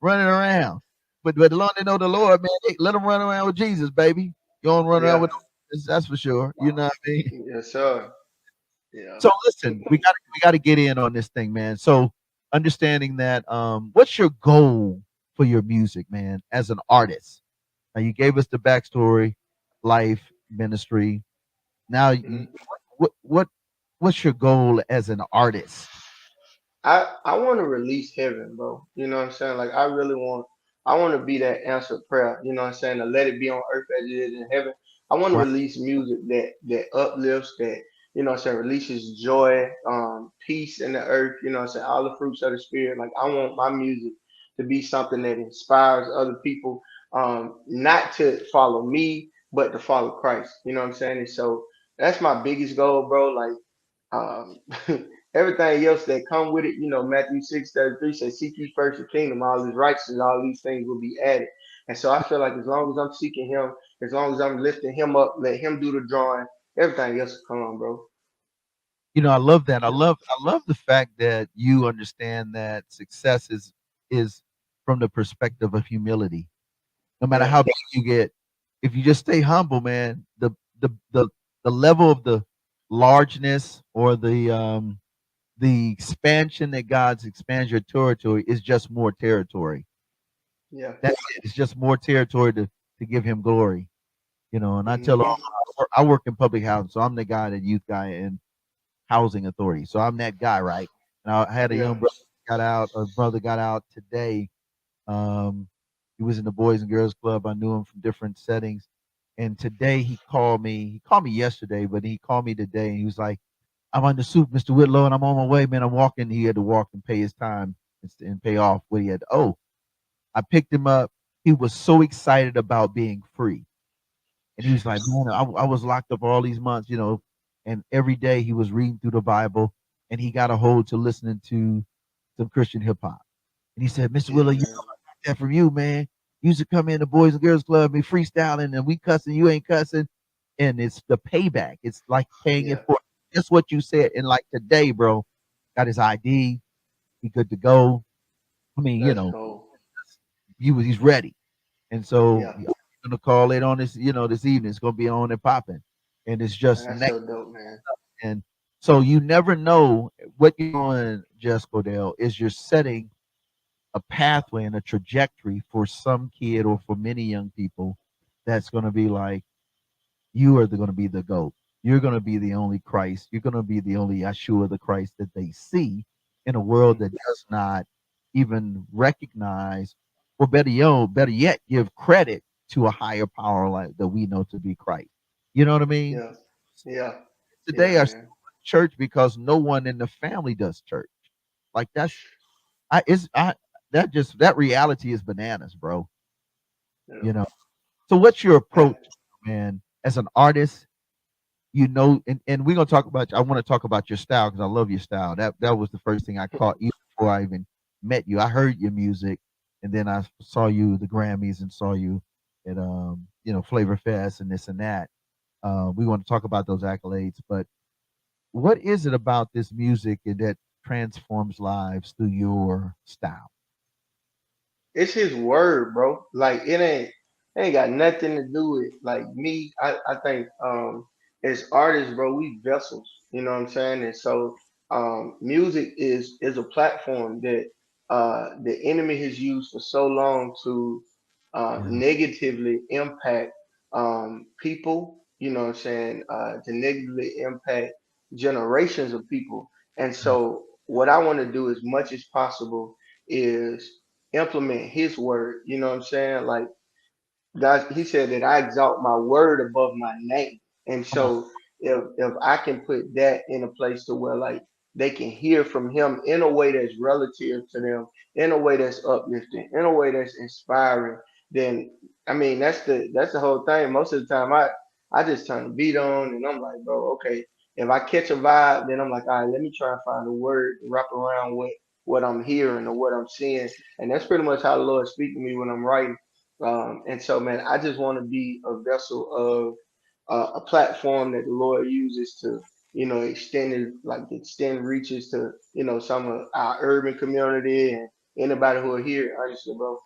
running around. But the long they know the Lord, man, let them run around with Jesus, baby. You don't run around Yeah. with that's for sure. You know what I mean? Yes, sir. Yeah. So listen, we got to get in on this thing, man. So understanding that, what's your goal for your music, man, as an artist? Now you gave us the backstory, life, ministry. Now, Mhm. what what's your goal as an artist? I want to release heaven, bro. You know what I'm saying? Like I want to be that answered prayer. You know what I'm saying? To let it be on earth as it is in heaven. I want to Right. release music that uplifts, that you know what I'm saying, releases joy, peace in the earth. You know what I'm saying? All the fruits of the spirit. Like I want my music to be something that inspires other people, not to follow me, but to follow Christ. You know what I'm saying? And so that's my biggest goal, bro. Like um, everything else that come with it, you know, Matthew 6:33 says, "Seek ye first the kingdom, all his righteousness, all these things will be added." And so I feel like as long as I'm seeking Him, as long as I'm lifting Him up, let Him do the drawing, everything else will come on, bro. I love that. Yeah, I love the fact that you understand that success is from the perspective of humility. No matter yeah, how big you get, if you just stay humble, man, the the the level of the largeness or the expansion that God's expands your territory is just more territory. yeah. That's it. It's just more territory to give him glory. And I tell all Hmm. I work in public housing, so I'm the guy, the youth guy in housing authority. So I'm that guy, right? And I had a Yeah, young brother got out, a brother got out today. Um, he was in the Boys and Girls Club. I knew him from different settings. And today he called me. He called me yesterday, but he called me today and he was like, I'm on the soup, Mr. Whitlow, and I'm on my way, man. I'm walking. He had to walk and pay his time and pay off what he had to owe. I picked him up. He was so excited about being free. And he was like, man, I was locked up all these months, and every day he was reading through the Bible and he got a hold to listening to some Christian hip hop. And he said, Mr. yeah, Willow, you know man. I got that from you, man. You used to come in the Boys and Girls Club, be freestyling, and we cussing, you ain't cussing. And it's the payback. It's like paying it Yeah, for just what you said. And like today, bro, got his ID, he good to go. I mean, let's go. he's ready. And so Yeah, I'm gonna call it on this evening. It's gonna be on and popping. And it's man, just that's next. so dope, man. And so you never know what you're doing, Just Cordell, is you're setting a pathway and a trajectory for some kid or for many young people that's going to be like, you are going to be the GOAT. You're going to be the only Christ. You're going to be the only Yeshua, the Christ that they see in a world Hmm. that does not even recognize, or better yet, give credit to a higher power like that we know to be Christ. You know what I mean? Yeah, yeah, yeah, Today, I still man. go to church because no one in the family does church. Like that reality is bananas, bro. Yeah, You know. So what's your man. approach, man, as an artist? And we're gonna talk about. I want to talk about your style because I love your style. That was the first thing I caught you before I even met you. I heard your music, and then I saw you at the Grammys and saw you at Flavor Fest and this and that. We want to talk about those accolades, but what is it about this music that transforms lives through your style? It's his word, bro. Like it ain't got nothing to do with like me. I think as artists, bro, we vessels. You know what I'm saying? And so music is a platform that the enemy has used for so long to Yeah, negatively impact people. You know what I'm saying? To negatively impact generations of people. And yeah, so what I want to do as much as possible is implement his word. You know what I'm saying? Like God, he said that I exalt my word above my name. And come on. so if I can put that in a place to where like they can hear from him in a way that's relative to them, in a way that's uplifting, in a way that's inspiring, then I mean that's the whole thing. Most of the time I just turn the beat on and I'm like, bro, okay. If I catch a vibe, then I'm like, all right, let me try and find a word to wrap around what I'm hearing or what I'm seeing. And that's pretty much how the Lord speaks to me when I'm writing. And so, man, I just want to be a vessel of a platform that the Lord uses to, extend reaches to, some of our urban community and anybody who will hear it, honestly, bro.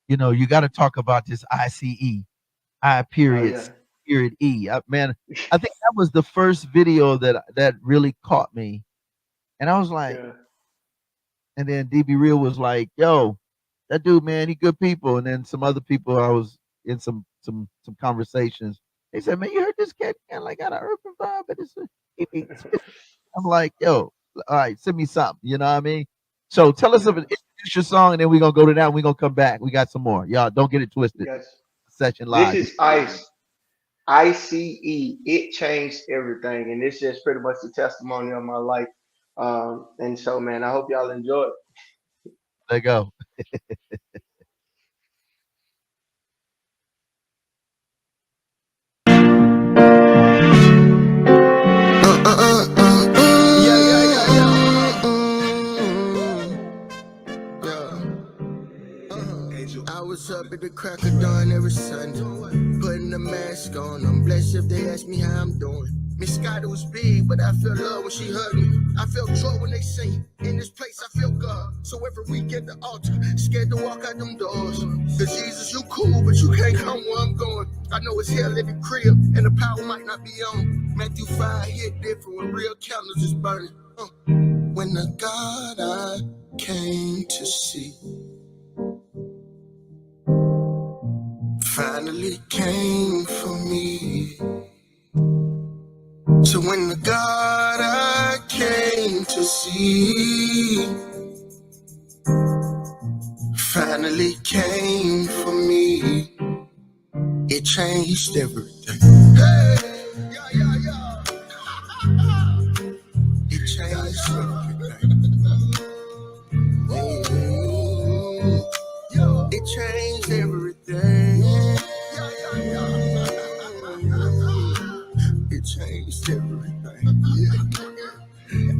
You got to talk about this ICE, I Oh period yeah, C period E. Man, I think that was the first video that really caught me, and I was like, Yeah. and then DB Real was like, "Yo, that dude, man, he good people." And then some other people I was in some conversations. They said, "Man, you heard this cat kind of like got an urban vibe, but he spit." I'm like, "Yo, all right, send me something." You know what I mean? So tell us of Yeah. it. Introduce your song, and then we're gonna go to that. And we're gonna come back. We got some more. Y'all don't get it twisted. Yes. Session This live. is Ice. ICE. It changed everything, and it's just pretty much the testimony of my life. And so, man, I hope y'all enjoy it. There you go. I was up at the crack of dawn every Sunday, putting a mask on. I'm blessed if they ask me how I'm doing. Miss Scott was big, but I felt love when she hugged me. I felt joy when they sing. In this place, I feel God. So every week at the altar, scared to walk out them doors. Cause Jesus, you cool, but you can't come where I'm going. I know it's hell at the crib, and the power might not be on. Matthew 5 hit different when real candles is burning. When the God I came to see finally came for me. So when the God I came to see finally came for me, it changed everything. Hey, yeah, yeah, yeah. It changed everything. It changed everything. It changed everything.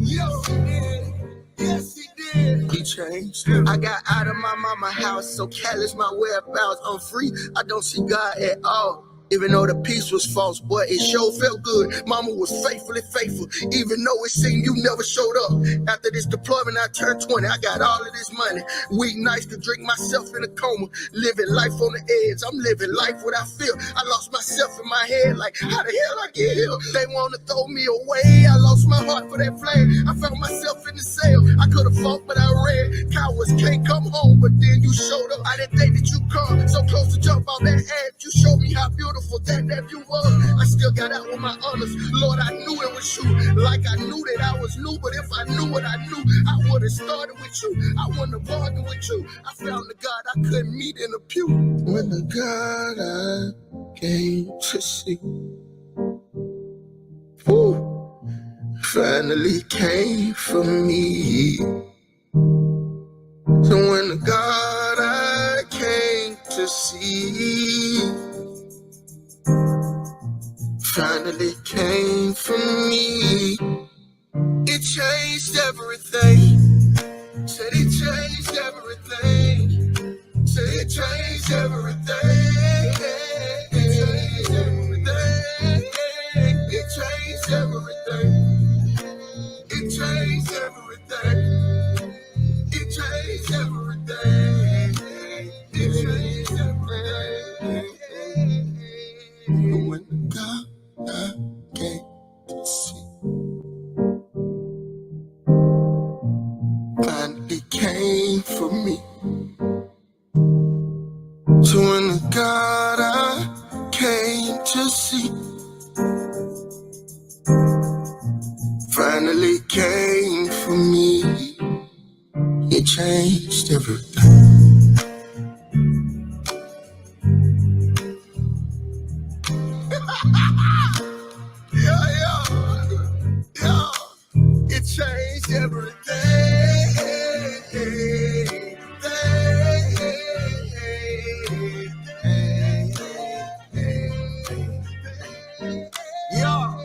Yes, he did. Yes, he did. He changed. I got out of my mama house, so callous my whereabouts. I'm free. I don't see God at all. Even though the peace was false, boy, it sure felt good. Mama was faithfully faithful, even though it seemed you never showed up. After this deployment, I turned 20. I got all of this money. Week nights to drink myself in a coma. Living life on the edge. I'm living life what I feel. I lost myself in my head, like, how the hell I get here? They want to throw me away. I lost my heart for that flame. I found myself in the cell. I could have fought, but I ran. Cowards can't come home, but then you showed up. I didn't think that you come so close to jump out that edge. You showed me how beautiful that you was. I still got out with my honors. Lord, I knew it was you. Like I knew that I was new, but if I knew what I knew, I would have started with you. I wouldn't have bargained with you. I found the God I couldn't meet in the pew. When the God I came to see, woo, finally came for me. So when the God I came to see finally came for me, it changed everything. Said it changed everything. Said it changed everything. It changed everything. It changed everything. It changed everything. It changed everything. It changed everything. When God I came to see finally came for me. So when the God I came to see finally came for me, it changed everything. Yeah. It changed everything. Yeah.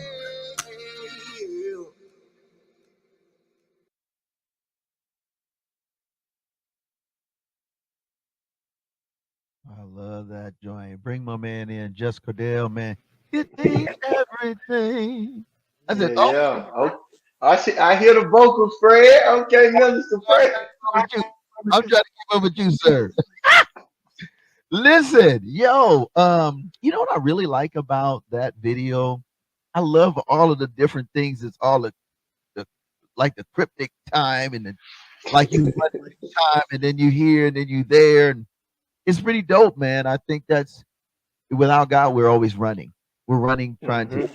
I love that joint. Bring my man in, JustCordell, man. It changed everything. I said, Yeah, oh, yeah. Oh, I see. I hear the vocals, Fred. Okay, Minister Fred. with you. I'm trying to keep up with you, sir. Listen, yo, you know what I really like about that video? I love all of the different things. It's all the like the cryptic time and the, like you run time and then you here and then you there and it's pretty dope, man. I think that's without God, we're always running. We're running, trying to Hmm.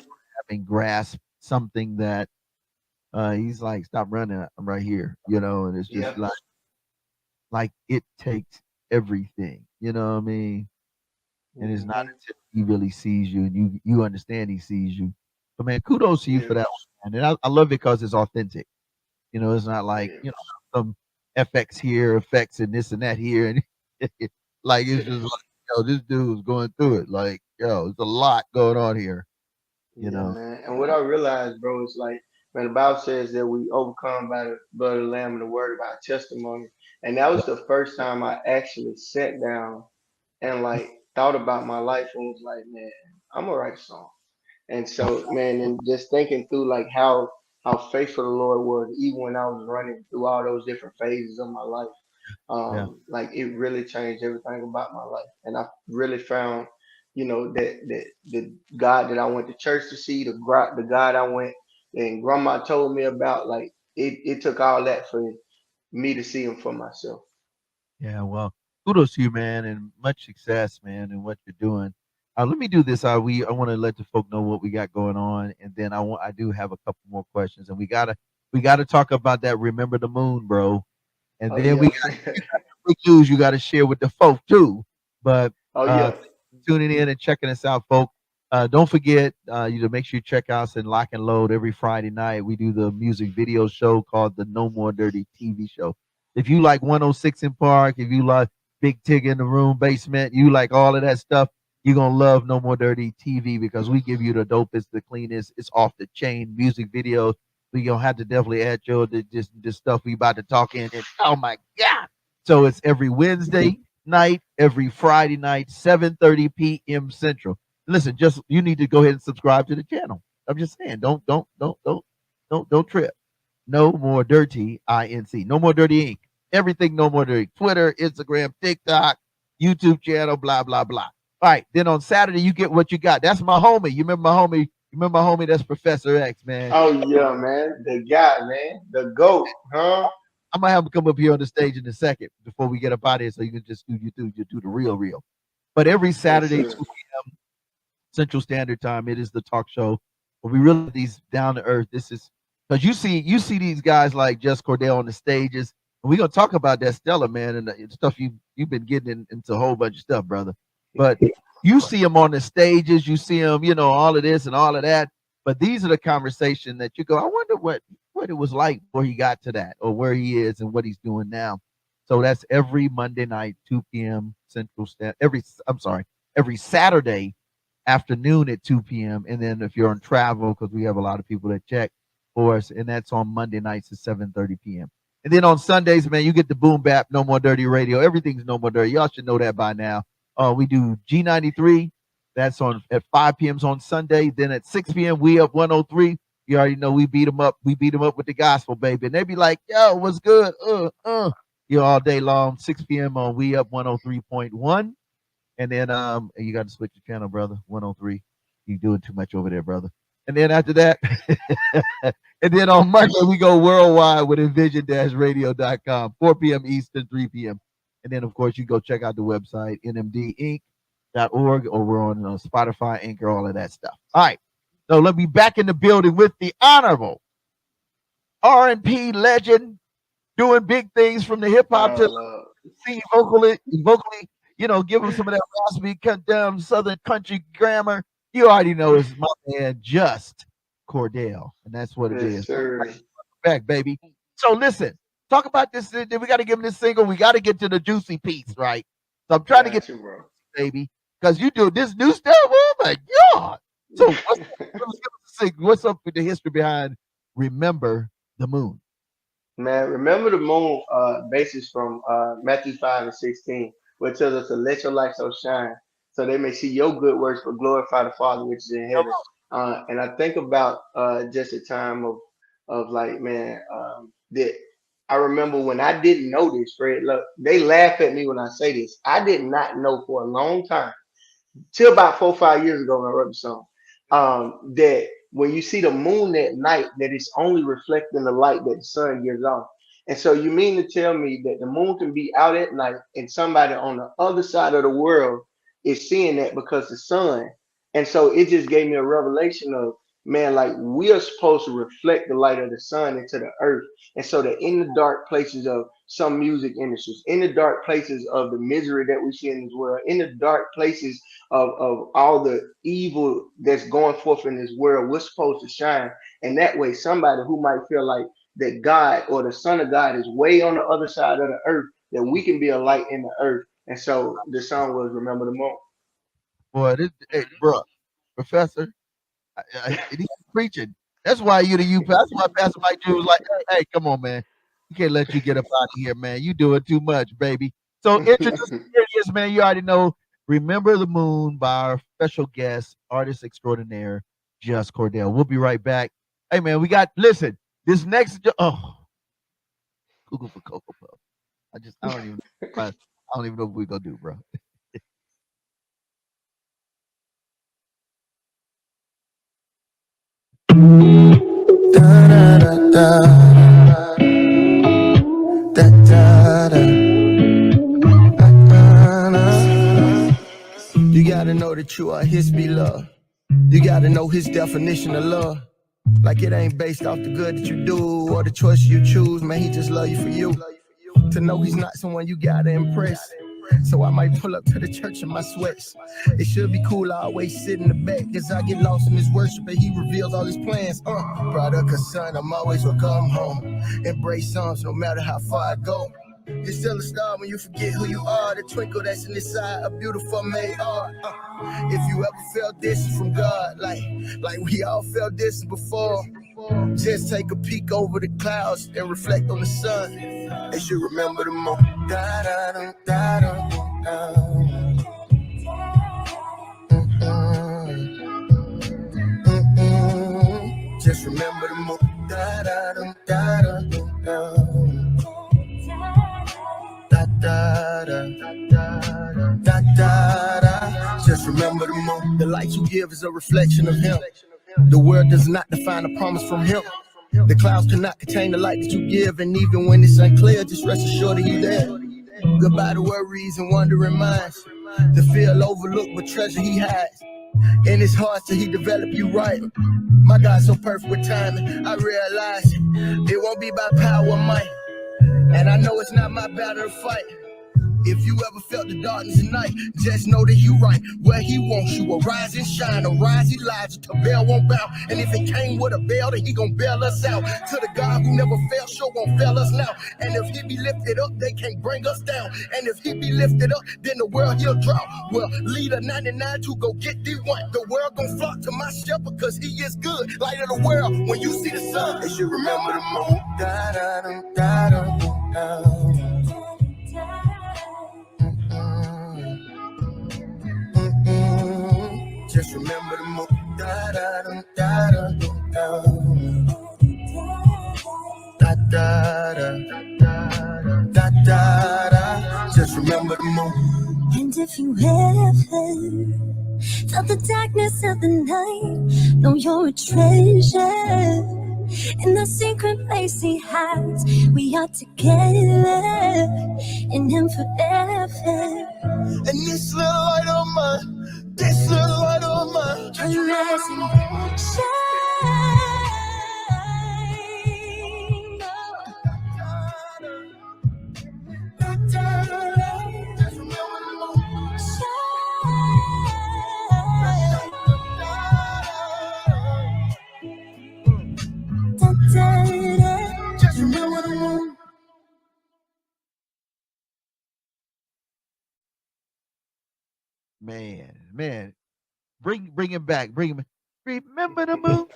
and grasp something that he's like, stop running, I'm right here, and it's just Yep. like it takes everything, you know what I mean? And it's not Hmm. until he really sees you and you understand he sees you. But man, kudos to you Yeah. for that one, man. And I love it because it's authentic. It's not like, Yeah. some FX here, effects and this and that here. And like, it's just like, this dude's going through it. Like, there's a lot going on here, you Yeah, know? man. And what I realized, bro, is like, man, the Bible says that we overcome by the blood of the Lamb and the word of our testimony. And that was the first time I actually sat down and like thought about my life and was like, man, I'm gonna write a song. And so, man, and just thinking through like how faithful the Lord was, even when I was running through all those different phases of my life. Yeah. Like it really changed everything about my life, and I really found, that the God that I went to church to see, the God I went and Grandma told me about, like it took all that for me to see Him for myself. Yeah, well, kudos to you, man, and much success, man, in what you're doing. Let me do this. I want to let the folk know what we got going on, and then I do have a couple more questions, and we gotta talk about that. Remember the moon, bro, and Oh then we yeah, got big news you got to share with the folk too. But oh yeah. thank you for tuning in and checking us out, folk. Don't forget you to make sure you check us and Lock and Load every Friday night. We do the music video show called the No More Dirty TV show. If you like 106 in Park, if you like Big Tig in the Room Basement, you like all of that stuff, you're gonna love No More Dirty TV because we give you the dopest, the cleanest, it's off the chain music videos. We gonna have to definitely add your the stuff we about to talk in. And oh my god! So it's every Wednesday night, every Friday night, 7:30 p.m. Central. Listen, just you need to go ahead and subscribe to the channel. I'm just saying, don't trip. No more dirty inc. No more dirty ink. Everything no more dirty. Twitter, Instagram, TikTok, YouTube channel, blah blah blah. All right. Then on Saturday you get what you got. That's my homie. You remember my homie? You remember my homie? That's Professor X, man. Oh yeah, man, the guy, man, the goat, huh? I'm gonna have him come up here on the stage in a second before we get up out of here, so you can just do the real. But every Yes, Saturday, sir. 2 p.m. Central Standard Time, it is the talk show. But we really these down to earth. This is because you see these guys like JustCordell on the stages, and we're gonna talk about that Stella, man, and the stuff you've been getting into a whole bunch of stuff, brother. But you see them on the stages, you see them, all of this and all of that. But these are the conversation that you go, I wonder what it was like before he got to that, or where he is and what he's doing now. So that's every Monday night, 2 p.m. Central Standard. Every Saturday afternoon at 2 p.m. And then if you're on travel, because we have a lot of people that check for us, and that's on Monday nights at 7:30 p.m. And then on Sundays, man, you get the boom bap, no more dirty radio. Everything's no more dirty. Y'all should know that by now. We do G93. That's on at 5 p.m. on Sunday. Then at 6 p.m. we up 103. You already know we beat them up. We beat them up with the gospel, baby. And they be like, yo, what's good? All day long. 6 p.m. on We Up 103.1. And then you got to switch the channel, brother. 103. You doing too much over there, brother. And then after that, and then on Monday we go worldwide with envision-radio.com, 4 p.m. Eastern, 3 p.m. And then of course you go check out the website nmdinc.org, or we're on Spotify, Anchor, all of that stuff. All right. So let me back in the building with the honorable R&P legend, doing big things from the hip hop to Oh Lord. sing vocally, give him some of that raspy, cut down Southern country grammar. You already know it's my man, Just Cordell, and that's what it Yes, is. sir. Back, baby. So listen, talk about this. We got to give him this single. We got to get to the juicy piece, right? So I'm trying to get Got you, bro. baby, because you do this new stuff. Oh my god! So what's up with the history behind Remember the Moon? Man, remember the moon basis from Matthew 5 and 16, where it tells us to let your light so shine so they may see your good works but glorify the Father which is in heaven. And I think about just a time of like, man, that I remember when I didn't know this, Fred. Look, they laugh at me when I say this. I did not know for a long time till about 4 or 5 years ago when I wrote the song, that when you see the moon at night, that it's only reflecting the light that the sun gives off. And so you mean to tell me that the moon can be out at night and somebody on the other side of the world is seeing that because the sun. And so it just gave me a revelation of, man, like we are supposed to reflect the light of the sun into the earth. And so that in the dark places of some music industries, in the dark places of the misery that we see in this world, in the dark places of all the evil that's going forth in this world, we're supposed to shine. And that way, somebody who might feel like that God or the Son of God is way on the other side of the earth, that we can be a light in the earth. And so the song was Remember the Moment. Boy, hey, bro, Professor, he's preaching. That's why you the you. That's why Pastor Mike Drew was like, hey, come on, man. We can't let you get up out of here, man. You doing too much, baby. So introduce is, man. You already know. Remember the Moon by our special guest, artist extraordinaire, JustCordell. We'll be right back. Hey, man, we got listen. This next Google for Cocoa Puff. I don't even I don't even know what we're gonna do, bro. Da, da, da, da. Da, da, da. You gotta know that you are his beloved. You gotta know his definition of love. Like it ain't based off the good that you do or the choice you choose, man. He just love you for you. To know he's not someone you gotta impress. So I might pull up to the church in my sweats. It should be cool, I always sit in the back as I get lost in his worship and he reveals all his plans. Product of son, I'm always will come home. Embrace songs no matter how far I go. You're still a star when you forget who you are. The twinkle that's in the side of beautiful made art. If you ever felt this from God, like we all felt this before, just take a peek over the clouds and reflect on the sun. They should remember the moment. Da, da, da, da, da, da. Just remember the moment. Da, da, da, da, da, da. Da, da, da, da, da, da, da. Just remember the moment. The light you give is a reflection of him. The world does not define a promise from him. The clouds cannot contain the light that you give, and even when it's unclear, just rest assured that you there. Goodbye to worries and wandering minds. The feel overlooked, but treasure he hides. In his heart till he develop you right. My God's so perfect with timing. I realize it won't be by power or might, and I know it's not my battle to fight. If you ever felt the darkness at night, just know that you right where he wants you. Arise and shine, arise Elijah, till Baal won't bow. And if it came with a bell, then he gon' bail us out. To the God who never fails, sure won't fail us now. And if he be lifted up, they can't bring us down. And if he be lifted up, then the world he'll drop. Well, leader 99 to go get the one. The world gon' flock to my shepherd, cause he is good. Light of the world, when you see the sun, they should remember the moon. Da, da, da, da, da, da. Just remember the moment. Da, da, da, da, da, da. Da, da, da, da, da, da. Just remember the moment. And if you ever felt the darkness of the night, know you're a treasure. In the secret place he hides, we are together in him forever. And this little light of mine, this little light of mine, turn your eyes and shine. Just remember the moment. Just remember the moment. Man, bring him back, bring him. Remember the moon.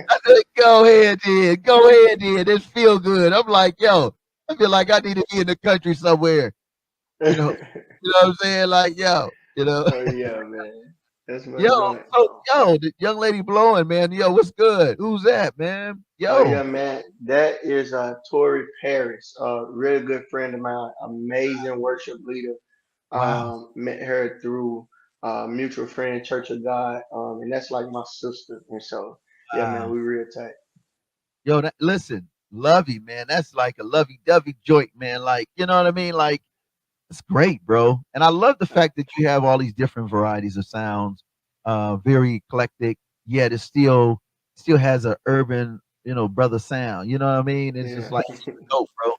I said, go ahead, then. This feel good. I'm like, yo, I feel like I need to be in the country somewhere. You know what I'm saying? Like, yo, Oh yeah, man. That's my yo, joint. so the young lady blowing, man. Yo, what's good? Who's that, man? Oh Yo, yeah, man. That is Tori Paris, a really good friend of mine, amazing worship leader. wow. Met her through mutual friend, Church of God, and that's like my sister. And so, yeah, man, Wow. we real tight. Yo, listen, lovey, man. That's like a lovey-dovey joint, man. Like, you know what I mean? Like, it's great, bro. And I love the fact that you have all these different varieties of sounds, very eclectic, yet it still has a urban, brother sound. You know what I mean? It's just Yeah, like dope, bro.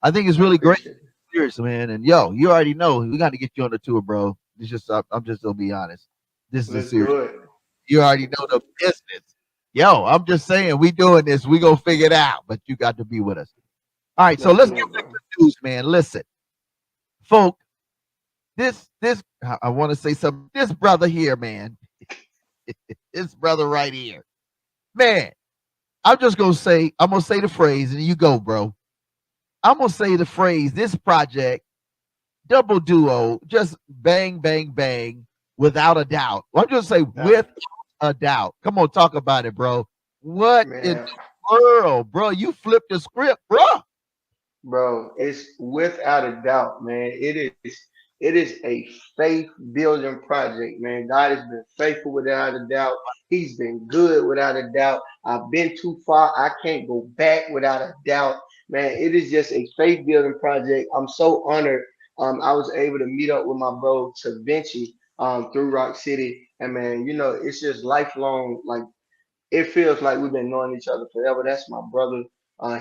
I think it's I really great. appreciate it. Seriously, man. And yo, you already know we got to get you on the tour, bro. It's just I'm just gonna be honest. This is a Let's serious. do it. You already know the business. Yo, I'm just saying we doing this. We gonna figure it out, but you got to be with us. All right, so Let's let's do get it, back bro. to the news, man. Listen, folk. This I want to say something. This brother here, man. This brother right here, man. I'm gonna say the phrase, and you go, bro. I'm gonna say the phrase. This project, double duo, just bang, bang, bang, without a doubt. Well, I'm just say Uh, without a doubt. Come on, talk about it, bro. What in man, the world, bro? You flipped the script, bro. bro, it's without a doubt, man. It is a faith building project, man. God has been faithful without a doubt. He's been good without a doubt. I've been too far. I can't go back without a doubt. Man, it is just a faith building project. I'm so honored. I was able to meet up with my bro to Vinci through Rock City. And man, it's just lifelong, like it feels like we've been knowing each other forever. That's my brother.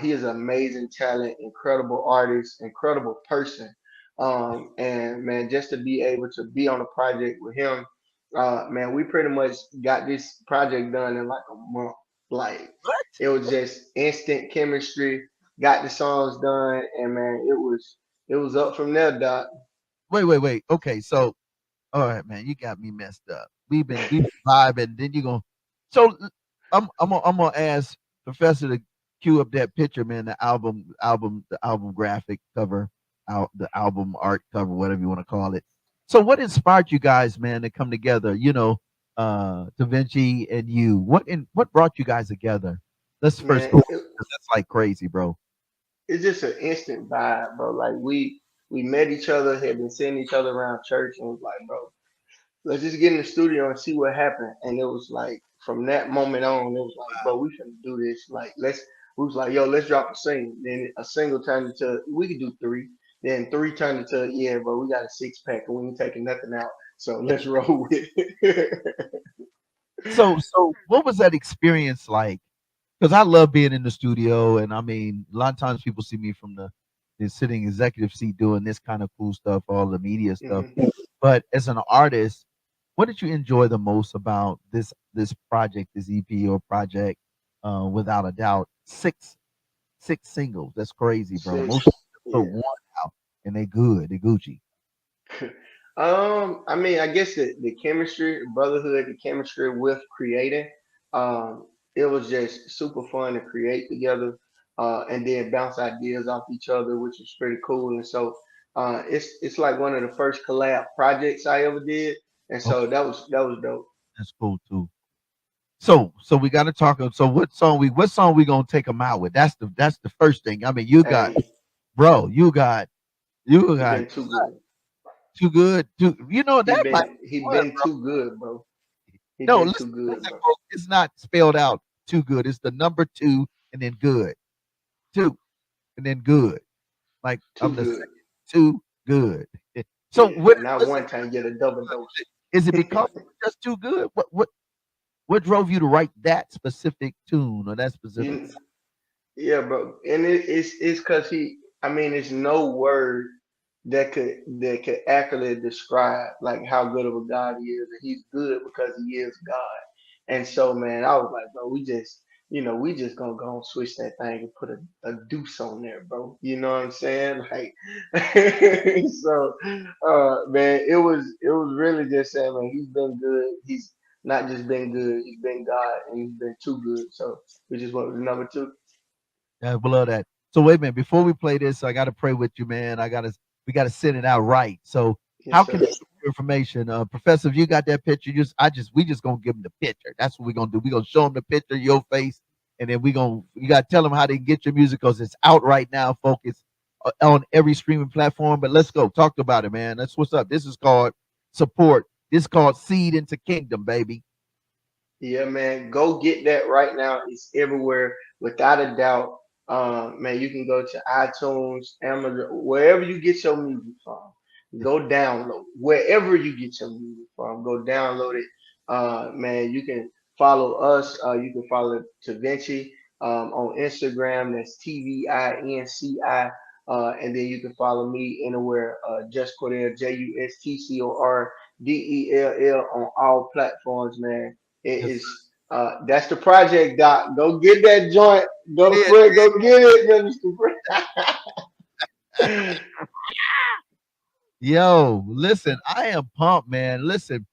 He is amazing talent, incredible artist, incredible person. And man, just to be able to be on a project with him, man, we pretty much got this project done in like a month. Like What? it was just instant chemistry. Got the songs done, and man, it was up from there, Doc. Wait. Okay, so all right, man, you got me messed up. We been vibing. Then you gonna so I'm gonna ask Professor to cue up that picture, man. The album graphic cover, out the album art cover, whatever you want to call it. So what inspired you guys, man, to come together? Da Vinci and you. What brought you guys together? Let's first Man, go because that's like crazy, bro. it's just an instant vibe, bro. Like we met each other, had been seeing each other around church, and was like, bro, let's just get in the studio and see what happened. And it was like from that moment on, it was like, bro, we should do this. Like we was like, yo, let's drop a single. Then a single turned into we could do three. Then three turned into yeah, bro, we got a six pack and we ain't taking nothing out. So let's roll with it. So what was that experience like? Because I love being in the studio, and I mean, a lot of times people see me from the sitting executive seat doing this kind of cool stuff, all the media stuff. Mhm. But as an artist, what did you enjoy the most about this project, this EP or project? Without a doubt, six singles. That's crazy, bro. Six, Most people put yeah. one out, and they good, they Gucci. I mean, I guess the chemistry, brotherhood, the chemistry with creating, it was just super fun to create together, and then bounce ideas off each other, which was pretty cool. And so, it's like one of the first collab projects I ever did, and so Okay, that was dope. that's cool too. So we got to talk. So what song we gonna take them out with? That's the first thing. I mean, Hey, bro, you got he been too good. too good. He That might been he be one, been bro. too good, bro. He No, been listen, too good, listen, bro. bro. It's not spelled out too good. It's the number two and then good. Two and then good. Like Too I'm the good. second. Too good. So Yeah, what? not Listen, one time get a double dose. is it because it's just too good? What drove you to write that specific tune or that specific? You, yeah, bro, and it's because I mean, it's no word that could accurately describe like how good of a God he is, and he's good because he is God. And so, man, I was like, bro, we just gonna go and switch that thing and put a deuce on there, bro. You know what I'm saying? Like, so, man, it was really just saying, man, he's been good. He's not just been good, he's been God, and he's been too good. So we just went with number two. Yeah, below that. So wait a minute. Before we play this, I got to pray with you, man. We got to send it out right. So Yes, how can sir. they get your information, Professor? If you got that picture, we just gonna give them the picture. That's what we're gonna do. We're gonna show them the picture, of your face, and then you got to tell them how they can get your music because it's out right now, folks. It's on every streaming platform. But let's go talk about it, man. That's what's up. This is called support. This called Seed into Kingdom, baby. Yeah, man, go get that right now. It's everywhere, without a doubt. Man, you can go to iTunes, Amazon, wherever you get your music from. Go download wherever you get your music from. Go download it. Man, you can follow us. You can follow Da Vinci on Instagram. That's TVINCI. And then you can follow me anywhere. Just Cordell, JustCordell on all platforms, man. It Yes, sir. is that's the project, Doc. Go get that joint. Go Yeah. Fred, go get it, Minister Fred. Yo, listen, I am pumped, man. Listen,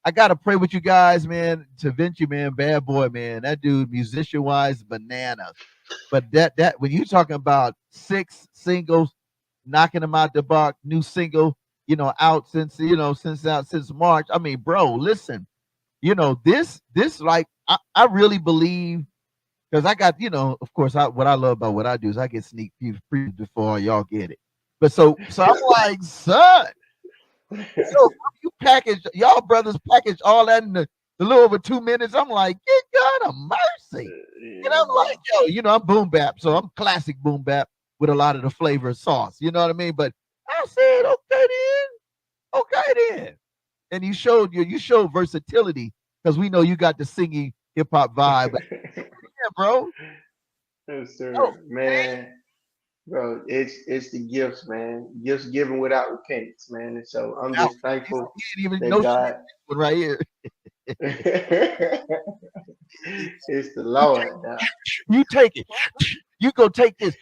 I gotta pray with you guys, man. Da Vinci, man, bad boy, man. That dude, musician wise, bananas. But that when you talking about 6 singles, knocking them out the box, new single, out since March. I mean, bro, listen, this like I really believe because I got, of course, what I love about what I do is I get sneak previews before y'all get it. But so I'm like, son, so you package y'all brothers package all that in the little over 2 minutes. I'm like, good God of mercy. And Yeah, I'm bro. like, yo, I'm boom bap, so I'm classic boom bap with a lot of the flavor of sauce. You know what I mean? But I said, okay then. And you showed versatility because we know you got the singing hip hop vibe. Yeah, bro. Yes, Oh, sir. Man, bro, it's the gifts, man. Gifts given without repentance, man. And so I'm now just thankful he didn't even that know she God one right here. it's the You Lord, Doc. you take it. You go take this.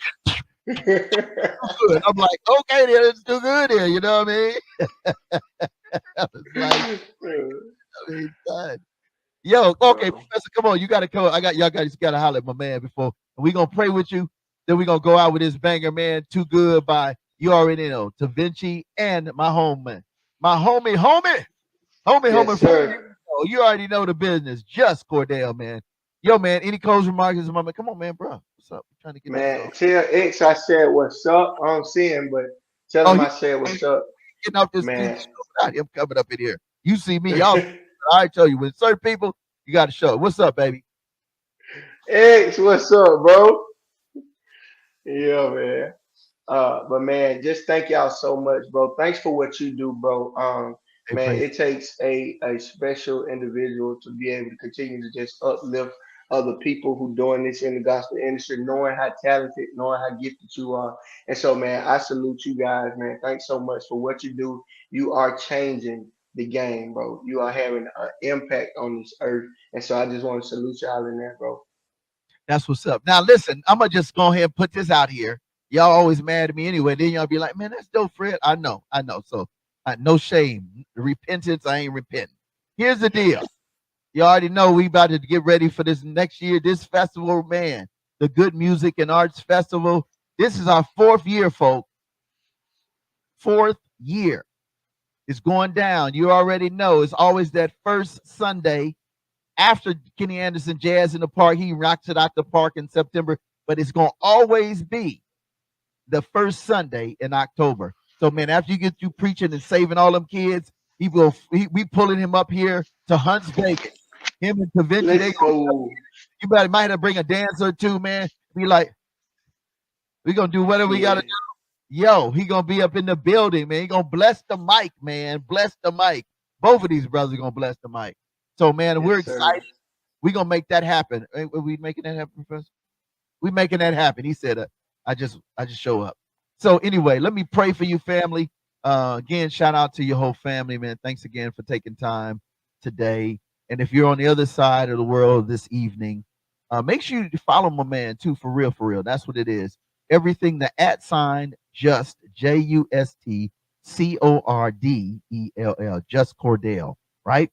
Good. I'm like, okay, then it's too good here. You know what I mean? I was like, I mean, God. Yo, okay, Bro. Professor, come on, you gotta come. Y'all guys gotta holler at my man before we gonna pray with you. Then we gonna go out with this banger, man. Too good by you already know, Da Vinci and my homie, Yes, homie. sir. You already know the business. Just Cordell, man. Yo, man. Any closing remarks? My man, come on, man, bro. What's up? I'm trying to get this Man, off. tell X I said what's up. I don't see him, but tell Oh, him he I said what's up, getting off this TV man. show without him coming up in here. You see me, y'all. I tell you, when certain people, you got to show. What's up, baby? X, what's up, bro? Yeah, man. But man, just thank y'all so much, bro. Thanks for what you do, bro. Hey, Man, praise. it takes a special individual to be able to continue to just uplift other people who doing this in the gospel industry, knowing how talented, knowing how gifted you are. And so, man, I salute you guys, man. Thanks so much for what you do. You are changing the game, bro. You are having an impact on this earth. And so I just want to salute y'all in that, bro. That's what's up. Now, listen, I'm gonna just go ahead and put this out here. Y'all always mad at me anyway. Then y'all be like, man, that's dope, Fred. I know. So, no shame, repentance. I ain't repenting. Here's the deal. You already know we about to get ready for this next year. This festival, man, the Good Music and Arts Festival. This is our 4th year, folks. 4th year. It's going down. You already know. It's always that first Sunday after Kenny Anderson Jazz in the Park. He rocks it out the park in September, but it's going to always be the first Sunday in October. So, man, after you get you preaching and saving all them kids, we pulling him up here to Hunts Vegas. Him and Da Vinci, Let's go. you might have to bring a dancer or two, man. Be like, we gonna do whatever we gotta Yeah. do. Yo, he gonna be up in the building, man. He gonna bless the mic, man. Bless the mic. Both of these brothers are gonna bless the mic. So, man, we're Yes, sir. excited. We gonna make that happen. Are we making that happen, Professor? We making that happen. He said, I just show up. So anyway, let me pray for you, family. Again, shout out to your whole family, man. Thanks again for taking time today. And if you're on the other side of the world this evening, make sure you follow my man too, for real, for real. That's what it is. Everything the at sign just JustCordell, Just Cordell, right?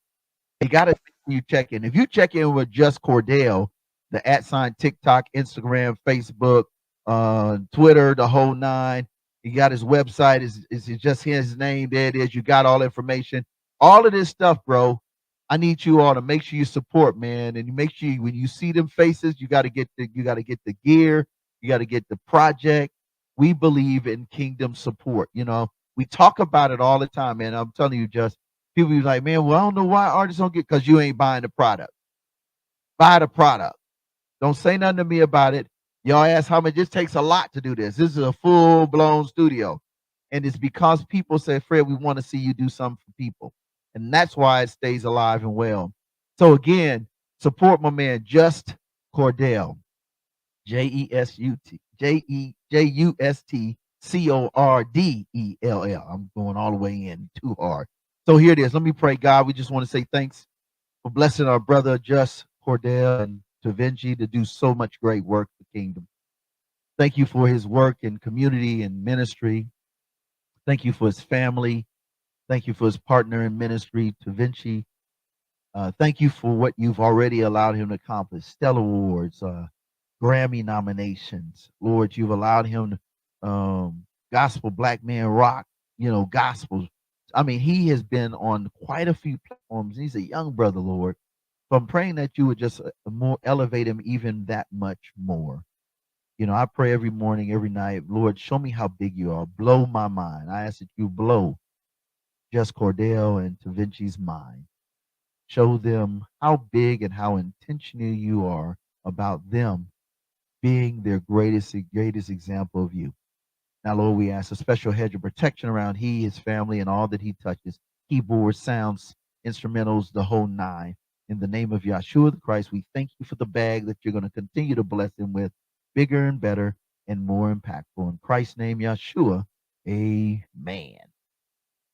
You got to you check in. If you check in with Just Cordell, the at sign TikTok, Instagram, Facebook, Twitter, the whole nine. He got his website. Is just his name? There it is. You got all information. All of this stuff, bro. I need you all to make sure you support, man, and make sure when you see them faces, you got to get the gear. You got to get the project. We believe in kingdom support. We talk about it all the time, man. I'm telling you, just People be like, man, well, I don't know why artists don't get, because you ain't buying the product. Buy the product. Don't say nothing to me about it. Y'all ask how much. This takes a lot to do this. This is a full-blown studio. And it's because people say, Fred, we want to see you do something for people. And that's why it stays alive and well. So again, support my man, JustCordell. JustCordell. I'm going all the way in too hard. So here it is. Let me pray. God, we just want to say thanks for blessing our brother JustCordell and Da Vinci to do so much great work for the kingdom. Thank you for his work in community and ministry. Thank you for his family. Thank you for his partner in ministry, Da Vinci. Thank you for what you've already allowed him to accomplish. Stellar Awards, Grammy nominations. Lord, you've allowed him to gospel Black Man Rock, gospel. I mean, he has been on quite a few platforms. He's a young brother, Lord. So I'm praying that you would just more elevate him even that much more. I pray every morning, every night, Lord, show me how big you are. Blow my mind. I ask that you blow JustCordell and Da Vinci's mind. Show them how big and how intentional you are about them being their greatest example of you. Now, Lord, we ask a special hedge of protection around he, his family, and all that he touches. Keyboards, sounds, instrumentals, the whole nine. In the name of Yahshua the Christ, we thank you for the bag that you're going to continue to bless him with, bigger and better and more impactful. In Christ's name, Yahshua, amen.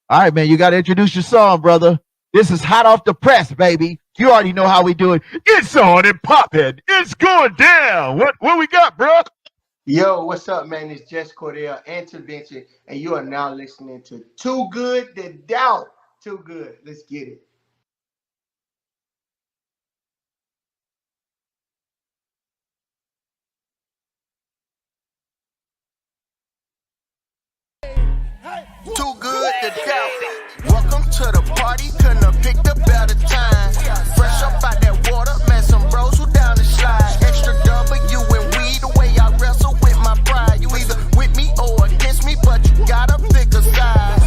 All right, man, you got to introduce your song, brother. This is hot off the press, baby. You already know how we do it. It's on and popping. It's going down. What we got, bro? Yo, what's up, man? It's JustCordell and Da Vinci, and you are now listening to Too Good to Doubt. Too good. Let's get it. Too good to doubt. Welcome to the party, couldn't have picked a better time. Fresh up out that water, man, some bros who down the slide. Extra W and weed, the way I wrestle with my pride. You either with me or against me, but you gotta pick a side.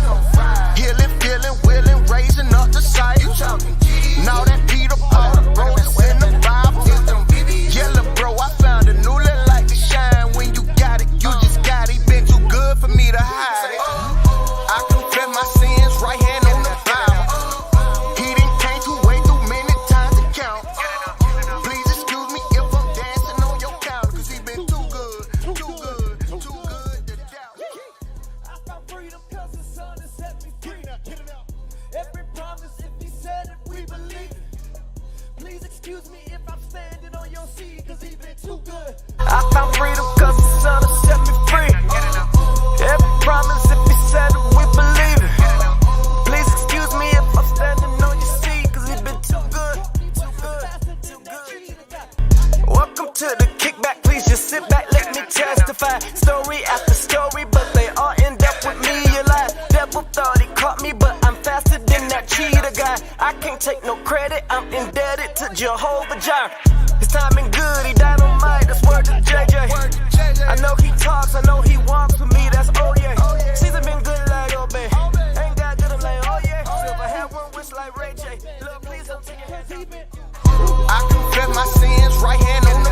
Healing, feeling, willing, raising up the sight. Now that Peter Paul, bro, that's in the Bible. Yellow, bro, I found a new little light to shine. When you got it, you just got it. Been too good for me to hide it. I confess my sins, right hand on the Bible. He didn't came too way too many times to count. Please excuse me if I'm dancing on your counter, cause he been too good to doubt. I found freedom cause the sun has set me free. Now get it out. Every promise, if he said it, we believe it. Please excuse me if I'm standing on your seat, cause he been too good. I found freedom cause the sun has set me free. Every promise, if he said it, we believe it. Please excuse me if I'm standing on your seat, cause he been too good. Welcome to the kickback, please just sit back, let me testify. Story after story, but they all end up with me alive. Devil thought he caught me, but I'm faster than that cheetah guy. I can't take no credit, I'm indebted to Jehovah Jireh. His timing good, he dynamite, that's word to JJ. I know he talks, I know he walks with me, that's oh yeah. Season been good like oh babe. Ain't got good, I'm like oh yeah. Silver had one wish like Ray J. Lord, please don't take your hands. I confess my sins, right hand on the